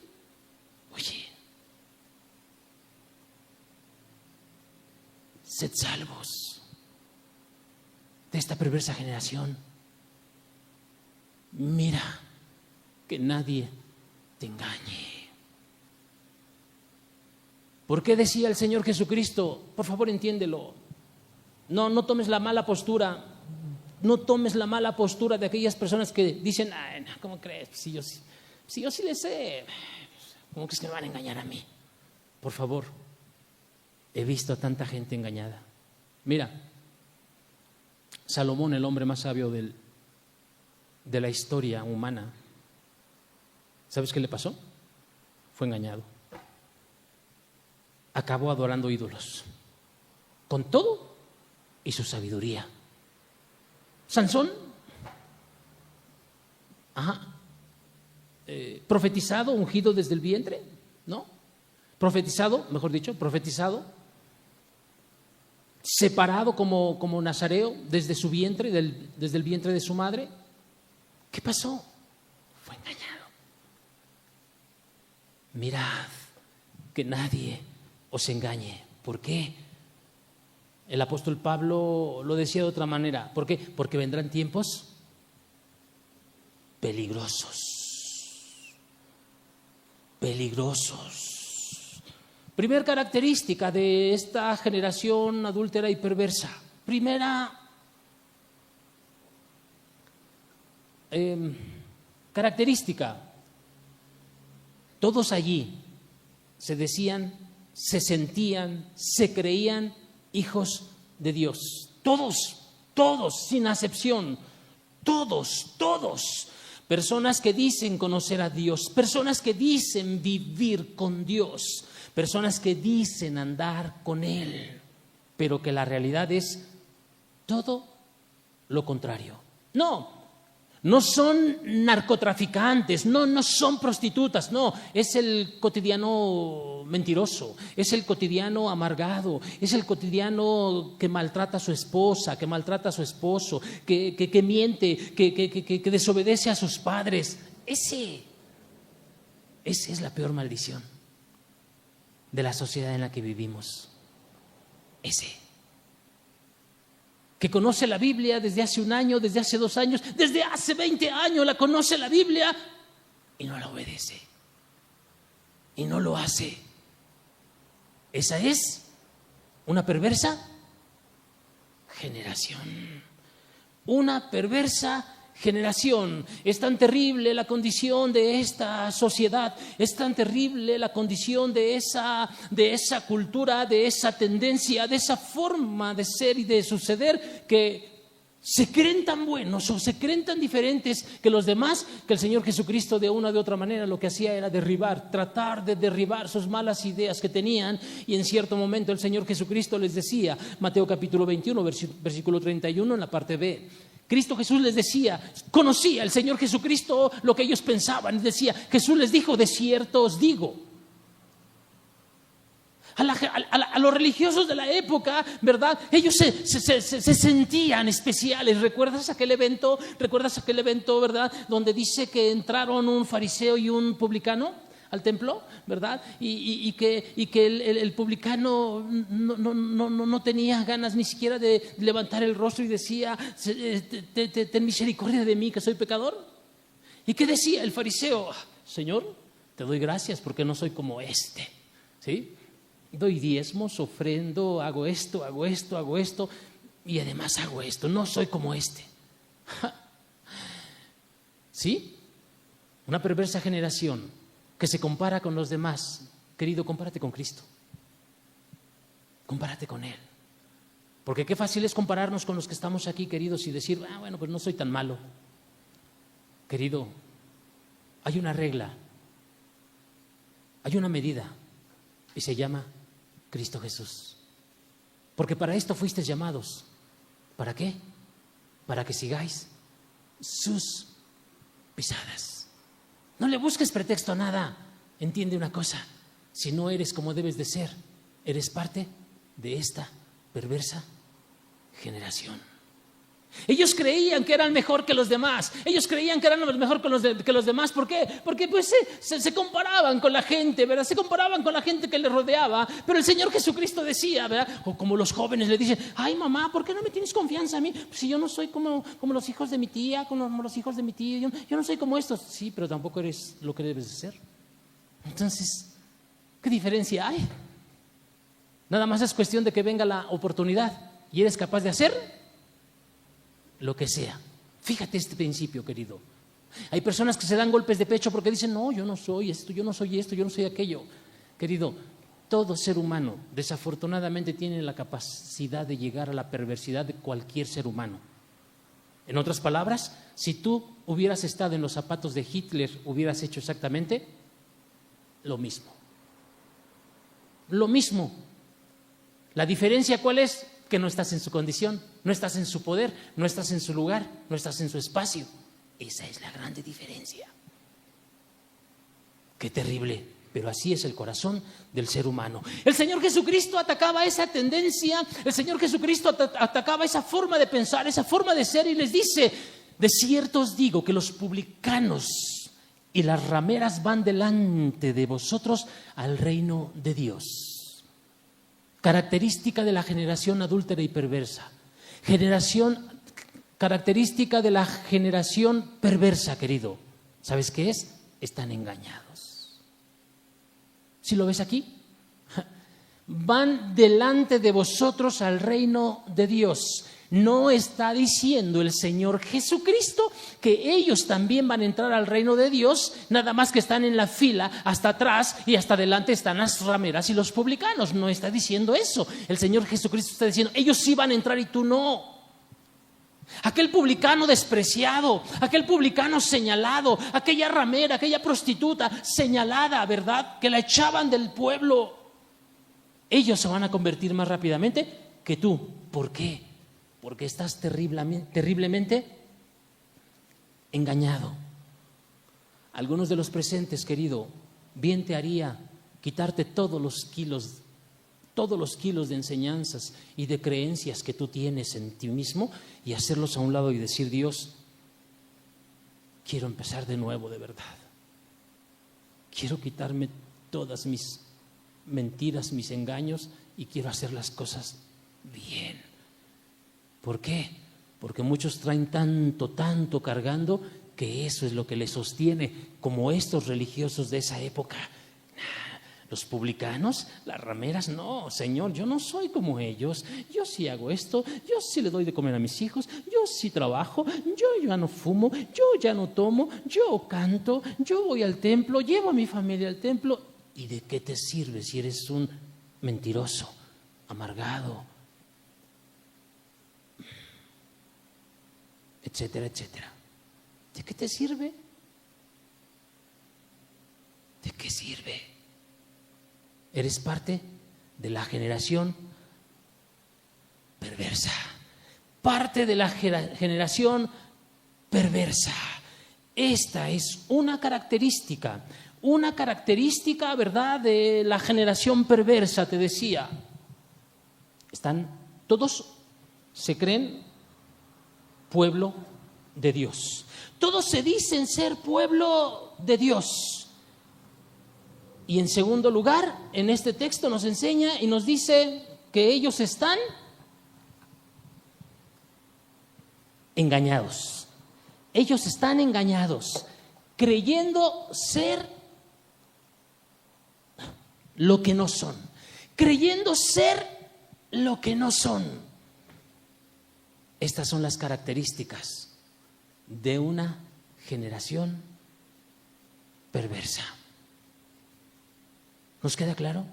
Oye, sed salvos de esta perversa generación. Mira que nadie te engañe. ¿Por qué decía el Señor Jesucristo? Por favor, entiéndelo. No tomes la mala postura. No tomes la mala postura de aquellas personas que dicen, ¿cómo crees? Si yo sí le sé. ¿Cómo crees que me van a engañar a mí? Por favor, he visto a tanta gente engañada. Mira, Salomón, el hombre más sabio de la historia humana, ¿sabes qué le pasó? Fue engañado. Acabó adorando ídolos. Con todo y su sabiduría. Sansón, profetizado, ungido desde el vientre, ¿no? Profetizado, separado como nazareo desde su vientre, desde el vientre de su madre. ¿Qué pasó? Fue engañado. Mirad que nadie os engañe. ¿Por qué? El apóstol Pablo lo decía de otra manera. ¿Por qué? Porque vendrán tiempos peligrosos. Primera característica de esta generación adúltera y perversa. Primera característica. Todos allí se decían, se sentían, se creían hijos de Dios. Todos, sin acepción. Todos. Personas que dicen conocer a Dios, personas que dicen vivir con Dios, personas que dicen andar con Él, pero que la realidad es todo lo contrario. No No son narcotraficantes, no son prostitutas, no, es el cotidiano mentiroso, es el cotidiano amargado, es el cotidiano que maltrata a su esposa, que maltrata a su esposo, que miente, que desobedece a sus padres. Esa es la peor maldición de la sociedad en la que vivimos. Que conoce la Biblia desde hace 1 año, desde hace 2 años, desde hace 20 años la conoce la Biblia y no la obedece y no lo hace. Esa es una perversa generación. Una perversa generación. Es tan terrible la condición de esta sociedad, es tan terrible la condición de esa cultura, de esa tendencia, de esa forma de ser y de suceder, que se creen tan buenos o se creen tan diferentes que los demás, que el Señor Jesucristo de una u otra manera lo que hacía era tratar de derribar sus malas ideas que tenían. Y en cierto momento el Señor Jesucristo les decía, Mateo capítulo 21, versículo 31, en la parte B, Cristo Jesús les decía, conocía el Señor Jesucristo lo que ellos pensaban, decía, Jesús les dijo, de cierto os digo. A los religiosos de la época, ¿verdad? Ellos se sentían especiales. ¿Recuerdas aquel evento, verdad? Donde dice que entraron un fariseo y un publicano al templo, ¿verdad? Y que el publicano no tenía ganas ni siquiera de levantar el rostro y decía, ten misericordia de mí que soy pecador. ¿Y qué decía el fariseo? Señor, te doy gracias porque no soy como este, ¿sí? Doy diezmos, ofrendo, hago esto y además hago esto, no soy como este. ¿Sí? Una perversa generación que se compara con los demás. Querido, compárate con Cristo. Compárate con Él. Porque qué fácil es compararnos con los que estamos aquí, queridos, y decir, bueno, pues no soy tan malo. Querido, hay una regla, hay una medida, y se llama Cristo Jesús. Porque para esto fuisteis llamados. ¿Para qué? Para que sigáis sus pisadas. No le busques pretexto a nada. Entiende una cosa, si no eres como debes de ser, eres parte de esta perversa generación. Ellos creían que eran mejor que los demás. Ellos creían que eran mejor que los demás. ¿Por qué? Porque pues se comparaban con la gente, ¿verdad? Se comparaban con la gente que les rodeaba. Pero el Señor Jesucristo decía, ¿verdad? O como los jóvenes le dicen, ay mamá, ¿por qué no me tienes confianza a mí? Pues si yo no soy como los hijos de mi tía, como los hijos de mi tío. Yo no soy como estos. Sí, pero tampoco eres lo que debes de ser. Entonces, ¿qué diferencia hay? Nada más es cuestión de que venga la oportunidad y eres capaz de hacer lo que sea. Fíjate este principio, querido. Hay personas que se dan golpes de pecho porque dicen, no, yo no soy esto, yo no soy aquello. Querido, todo ser humano desafortunadamente tiene la capacidad de llegar a la perversidad de cualquier ser humano. En otras palabras, si tú hubieras estado en los zapatos de Hitler, hubieras hecho exactamente lo mismo. Lo mismo. ¿La diferencia cuál es? Que no estás en su condición, no estás en su poder, no estás en su lugar, no estás en su espacio. Esa es la grande diferencia. Qué terrible, pero así es el corazón del ser humano. El Señor Jesucristo atacaba esa tendencia, el Señor Jesucristo atacaba esa forma de pensar, esa forma de ser, y les dice, de cierto os digo que los publicanos y las rameras van delante de vosotros al reino de Dios. Característica de la generación adúltera y perversa. Característica de la generación perversa, querido. ¿Sabes qué es? Están engañados. ¿Sí lo ves aquí? Van delante de vosotros al reino de Dios. No está diciendo el Señor Jesucristo que ellos también van a entrar al reino de Dios, nada más que están en la fila, hasta atrás y hasta adelante están las rameras y los publicanos. No está diciendo eso. El Señor Jesucristo está diciendo, ellos sí van a entrar y tú no. Aquel publicano despreciado, aquel publicano señalado, aquella ramera, aquella prostituta señalada, ¿verdad? Que la echaban del pueblo. Ellos se van a convertir más rápidamente que tú. ¿Por qué? Porque estás terriblemente engañado. Algunos de los presentes, querido, bien te haría quitarte todos los kilos de enseñanzas y de creencias que tú tienes en ti mismo y hacerlos a un lado y decir: Dios, quiero empezar de nuevo de verdad. Quiero quitarme todas mis mentiras, mis engaños, y quiero hacer las cosas bien. ¿Por qué? Porque muchos traen tanto cargando, que eso es lo que les sostiene, como estos religiosos de esa época. Los publicanos, las rameras, no, Señor, yo no soy como ellos. Yo sí hago esto, yo sí le doy de comer a mis hijos, yo sí trabajo, yo ya no fumo, yo ya no tomo, yo canto, yo voy al templo, llevo a mi familia al templo. ¿Y de qué te sirve si eres un mentiroso, amargado, etcétera, etcétera? ¿De qué te sirve? ¿De qué sirve? Eres parte de la generación perversa. Parte de la generación perversa. Esta es una característica, ¿verdad?, de la generación perversa, te decía. Todos se creen pueblo de Dios. Todos se dicen ser pueblo de Dios. Y en segundo lugar, en este texto nos enseña y nos dice que ellos están engañados. Ellos están engañados, creyendo ser lo que no son. Creyendo ser lo que no son. Estas son las características de una generación perversa. ¿Nos queda claro?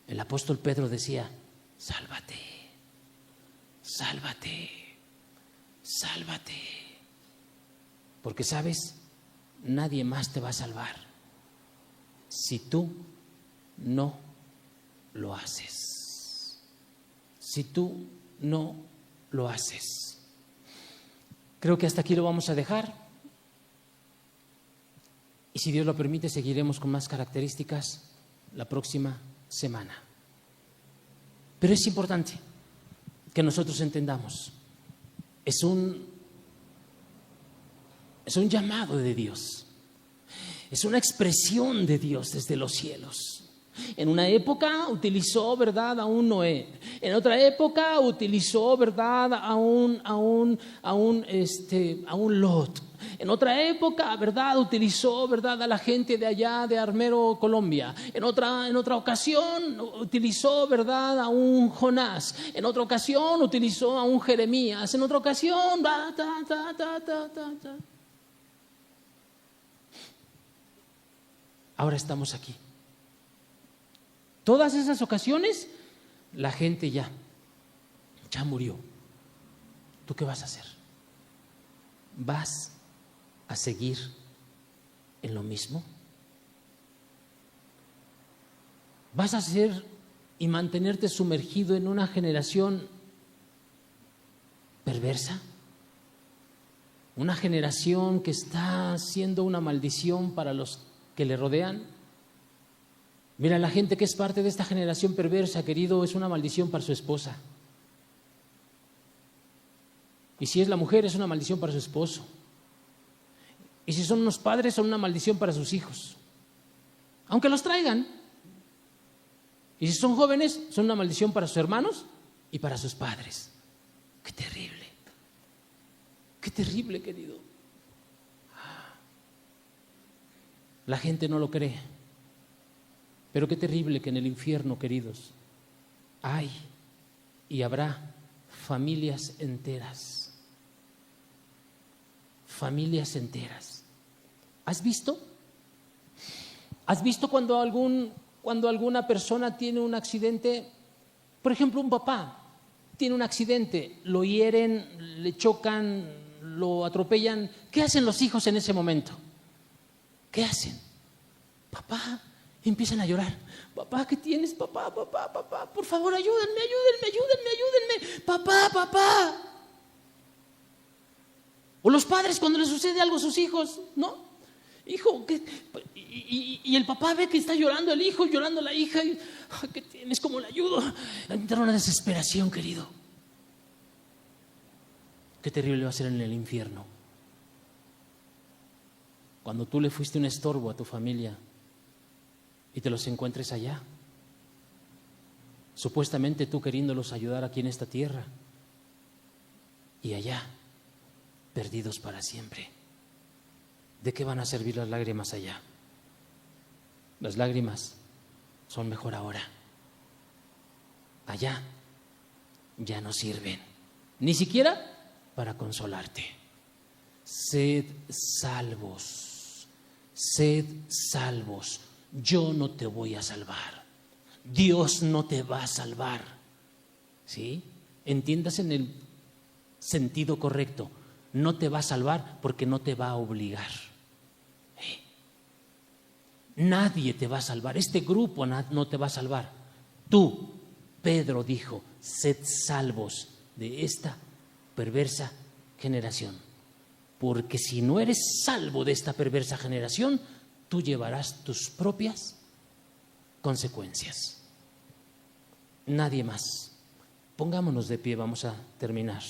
El apóstol Pedro decía: sálvate, sálvate, sálvate. Porque sabes, nadie más te va a salvar si tú no lo haces. Si tú no lo haces. Creo que hasta aquí lo vamos a dejar. Y si Dios lo permite, seguiremos con más características la próxima semana. Pero es importante que nosotros entendamos, es un llamado de Dios, es una expresión de Dios desde los cielos. En una época utilizó, ¿verdad?, a un Noé. En otra época utilizó, ¿verdad?, a un Lot. En otra época, ¿verdad?, utilizó, ¿verdad?, a la gente de allá de Armero, Colombia. En otra ocasión utilizó, ¿verdad?, a un Jonás. En otra ocasión utilizó a un Jeremías. En otra ocasión, Ahora estamos aquí. Todas esas ocasiones, la gente ya murió. ¿Tú qué vas a hacer? ¿Vas a seguir en lo mismo? ¿Vas a ser y mantenerte sumergido en una generación perversa? Una generación que está siendo una maldición para los que le rodean. Mira, la gente que es parte de esta generación perversa, querido, es una maldición para su esposa. Y si es la mujer, es una maldición para su esposo. Y si son unos padres, son una maldición para sus hijos, aunque los traigan. Y si son jóvenes, son una maldición para sus hermanos y para sus padres. ¡Qué terrible! ¡Qué terrible, querido! La gente no lo cree. Pero qué terrible que en el infierno, queridos, hay y habrá familias enteras. Familias enteras. ¿Has visto? ¿Has visto cuando alguna persona tiene un accidente? Por ejemplo, un papá tiene un accidente, lo hieren, le chocan, lo atropellan. ¿Qué hacen los hijos en ese momento? ¿Qué hacen? Papá. Empiezan a llorar. Papá, ¿qué tienes? Papá, por favor, ayúdenme. Papá. O los padres cuando les sucede algo a sus hijos, ¿no? Hijo, y el papá ve que está llorando el hijo, llorando la hija. Y, ¿qué tienes? ¿Cómo le ayudo? Entra una desesperación, querido. Qué terrible va a ser en el infierno. Cuando tú le fuiste un estorbo a tu familia y te los encuentres allá. Supuestamente tú queriéndolos ayudar aquí en esta tierra. Y allá, perdidos para siempre. ¿De qué van a servir las lágrimas allá? Las lágrimas son mejor ahora. Allá ya no sirven, ni siquiera para consolarte. Sed salvos, sed salvos. Yo no te voy a salvar. Dios no te va a salvar. ¿Sí? Entiendas en el sentido correcto. No te va a salvar porque no te va a obligar. Nadie te va a salvar. Este grupo no te va a salvar. Tú, Pedro dijo, sed salvos de esta perversa generación. Porque si no eres salvo de esta perversa generación, tú llevarás tus propias consecuencias. Nadie más. Pongámonos de pie, vamos a terminar.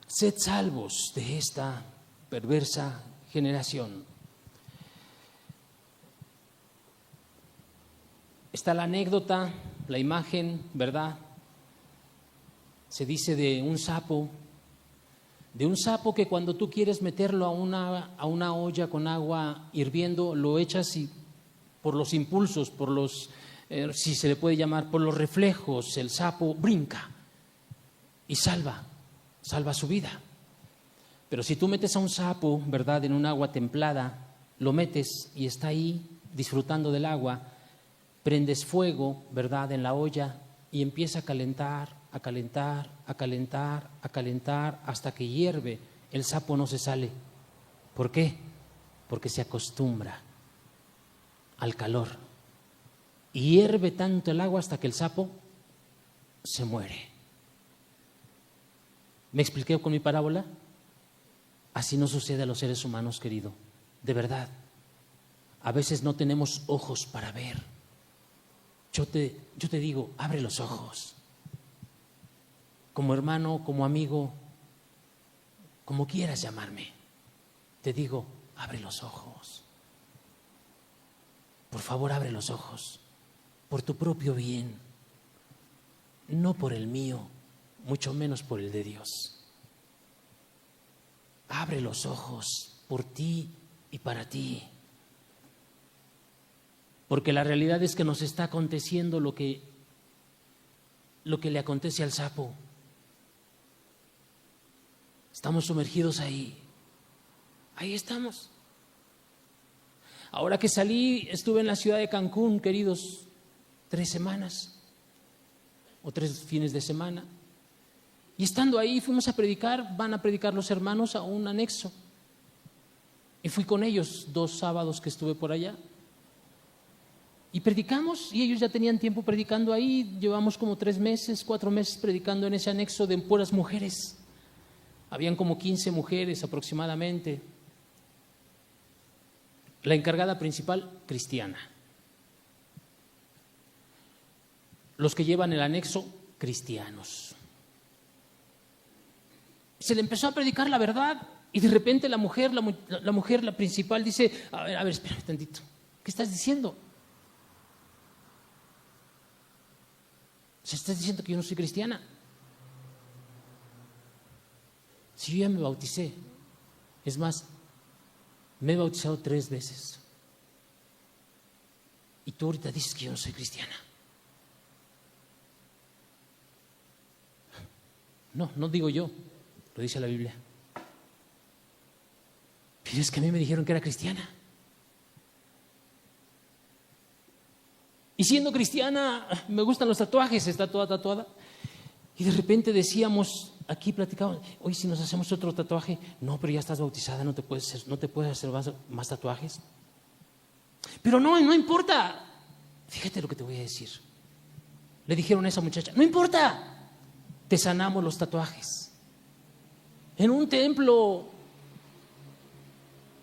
Sed salvos de esta perversa generación. Está la anécdota, la imagen, ¿verdad? Se dice de un sapo que cuando tú quieres meterlo a una olla con agua hirviendo, lo echas y por los impulsos, por los, si se le puede llamar, por los reflejos, el sapo brinca y salva su vida. Pero si tú metes a un sapo, ¿verdad?, en un agua templada, lo metes y está ahí disfrutando del agua, prendes fuego, ¿verdad?, en la olla y empieza a calentar, a calentar, a calentar, a calentar, hasta que hierve. El sapo no se sale. ¿Por qué? Porque se acostumbra al calor. Y hierve tanto el agua hasta que el sapo se muere. ¿Me expliqué con mi parábola? Así no sucede a los seres humanos, querido. De verdad. A veces no tenemos ojos para ver. Yo te digo, abre los ojos. Como hermano, como amigo, como quieras llamarme. Te digo, abre los ojos. Por favor, abre los ojos. Por tu propio bien. No por el mío. Mucho menos por el de Dios. Abre los ojos por ti y para ti. Porque la realidad es que nos está aconteciendo lo que le acontece al sapo. Estamos sumergidos ahí. Ahí estamos. Ahora que salí, estuve en la ciudad de Cancún, queridos, 3 semanas o 3 fines de semana. Y estando ahí fuimos a predicar, van a predicar los hermanos a un anexo. Y fui con ellos 2 sábados que estuve por allá. Y predicamos, y ellos ya tenían tiempo predicando ahí. Llevamos como 3 meses, 4 meses predicando en ese anexo de puras mujeres. Habían como 15 mujeres aproximadamente. La encargada principal, cristiana. Los que llevan el anexo, cristianos. Se le empezó a predicar la verdad y de repente la mujer principal dice, a ver, espérame tantito, ¿qué estás diciendo? ¿Se estás diciendo que yo no soy cristiana? Si yo ya me bauticé, es más, me he bautizado 3 veces y tú ahorita dices que yo no soy cristiana. No digo yo. Lo dice la Biblia. Pero es que a mí me dijeron que era cristiana. Y siendo cristiana, me gustan los tatuajes, está toda tatuada. Y de repente decíamos, aquí platicábamos, oye, si nos hacemos otro tatuaje, no, pero ya estás bautizada, no te puedes hacer más tatuajes. Pero no importa. Fíjate lo que te voy a decir. Le dijeron a esa muchacha, no importa, te sanamos los tatuajes. En un templo,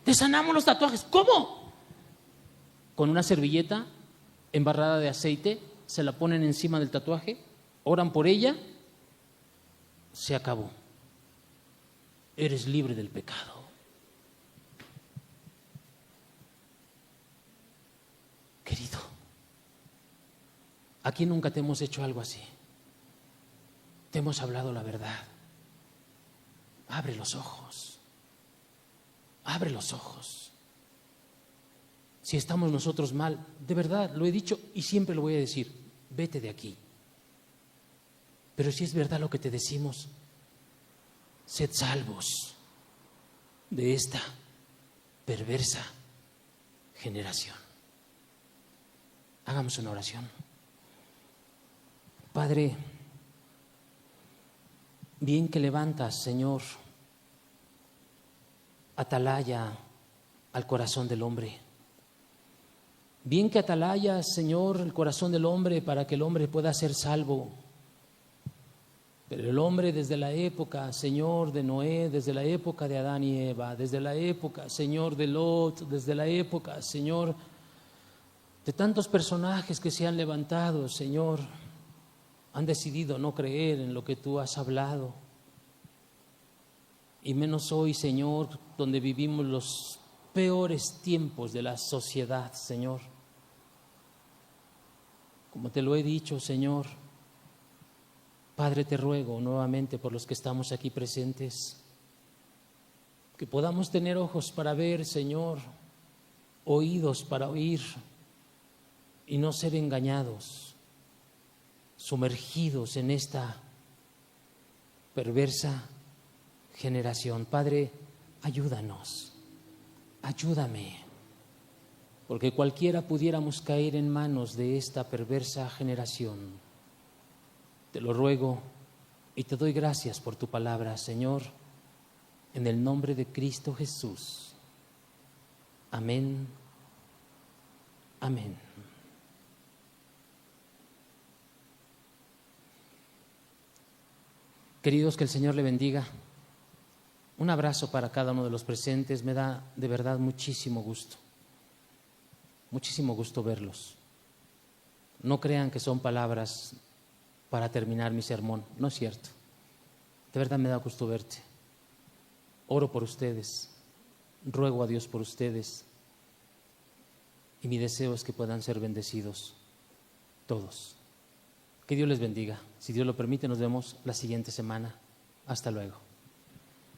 te sanamos los tatuajes. ¿Cómo? Con una servilleta embarrada de aceite, se la ponen encima del tatuaje, oran por ella, se acabó. Eres libre del pecado. Querido, aquí nunca te hemos hecho algo así. Te hemos hablado la verdad. Abre los ojos. Abre los ojos. Si estamos nosotros mal, de verdad, lo he dicho y siempre lo voy a decir, vete de aquí. Pero si es verdad lo que te decimos, sed salvos de esta perversa generación. Hagamos una oración. Padre, bien que levantas, Señor, atalaya al corazón del hombre. Bien que atalayas, Señor, el corazón del hombre para que el hombre pueda ser salvo. Pero el hombre desde la época, Señor, de Noé, desde la época de Adán y Eva, desde la época, Señor, de Lot, desde la época, Señor, de tantos personajes que se han levantado, Señor, han decidido no creer en lo que tú has hablado. Y menos hoy, Señor, donde vivimos los peores tiempos de la sociedad, Señor. Como te lo he dicho, Señor, Padre, te ruego nuevamente por los que estamos aquí presentes, que podamos tener ojos para ver, Señor, oídos para oír y no ser engañados, sumergidos en esta perversa generación. Padre, ayúdanos, ayúdame, porque cualquiera pudiéramos caer en manos de esta perversa generación. Te lo ruego y te doy gracias por tu palabra, Señor, en el nombre de Cristo Jesús. Amén. Amén. Queridos, que el Señor le bendiga. Un abrazo para cada uno de los presentes. Me da de verdad muchísimo gusto verlos. No crean que son palabras para terminar mi sermón, no es cierto. De verdad me da gusto verte. Oro por ustedes, ruego a Dios por ustedes y mi deseo es que puedan ser bendecidos todos. Que Dios les bendiga. Si Dios lo permite, nos vemos la siguiente semana. Hasta luego.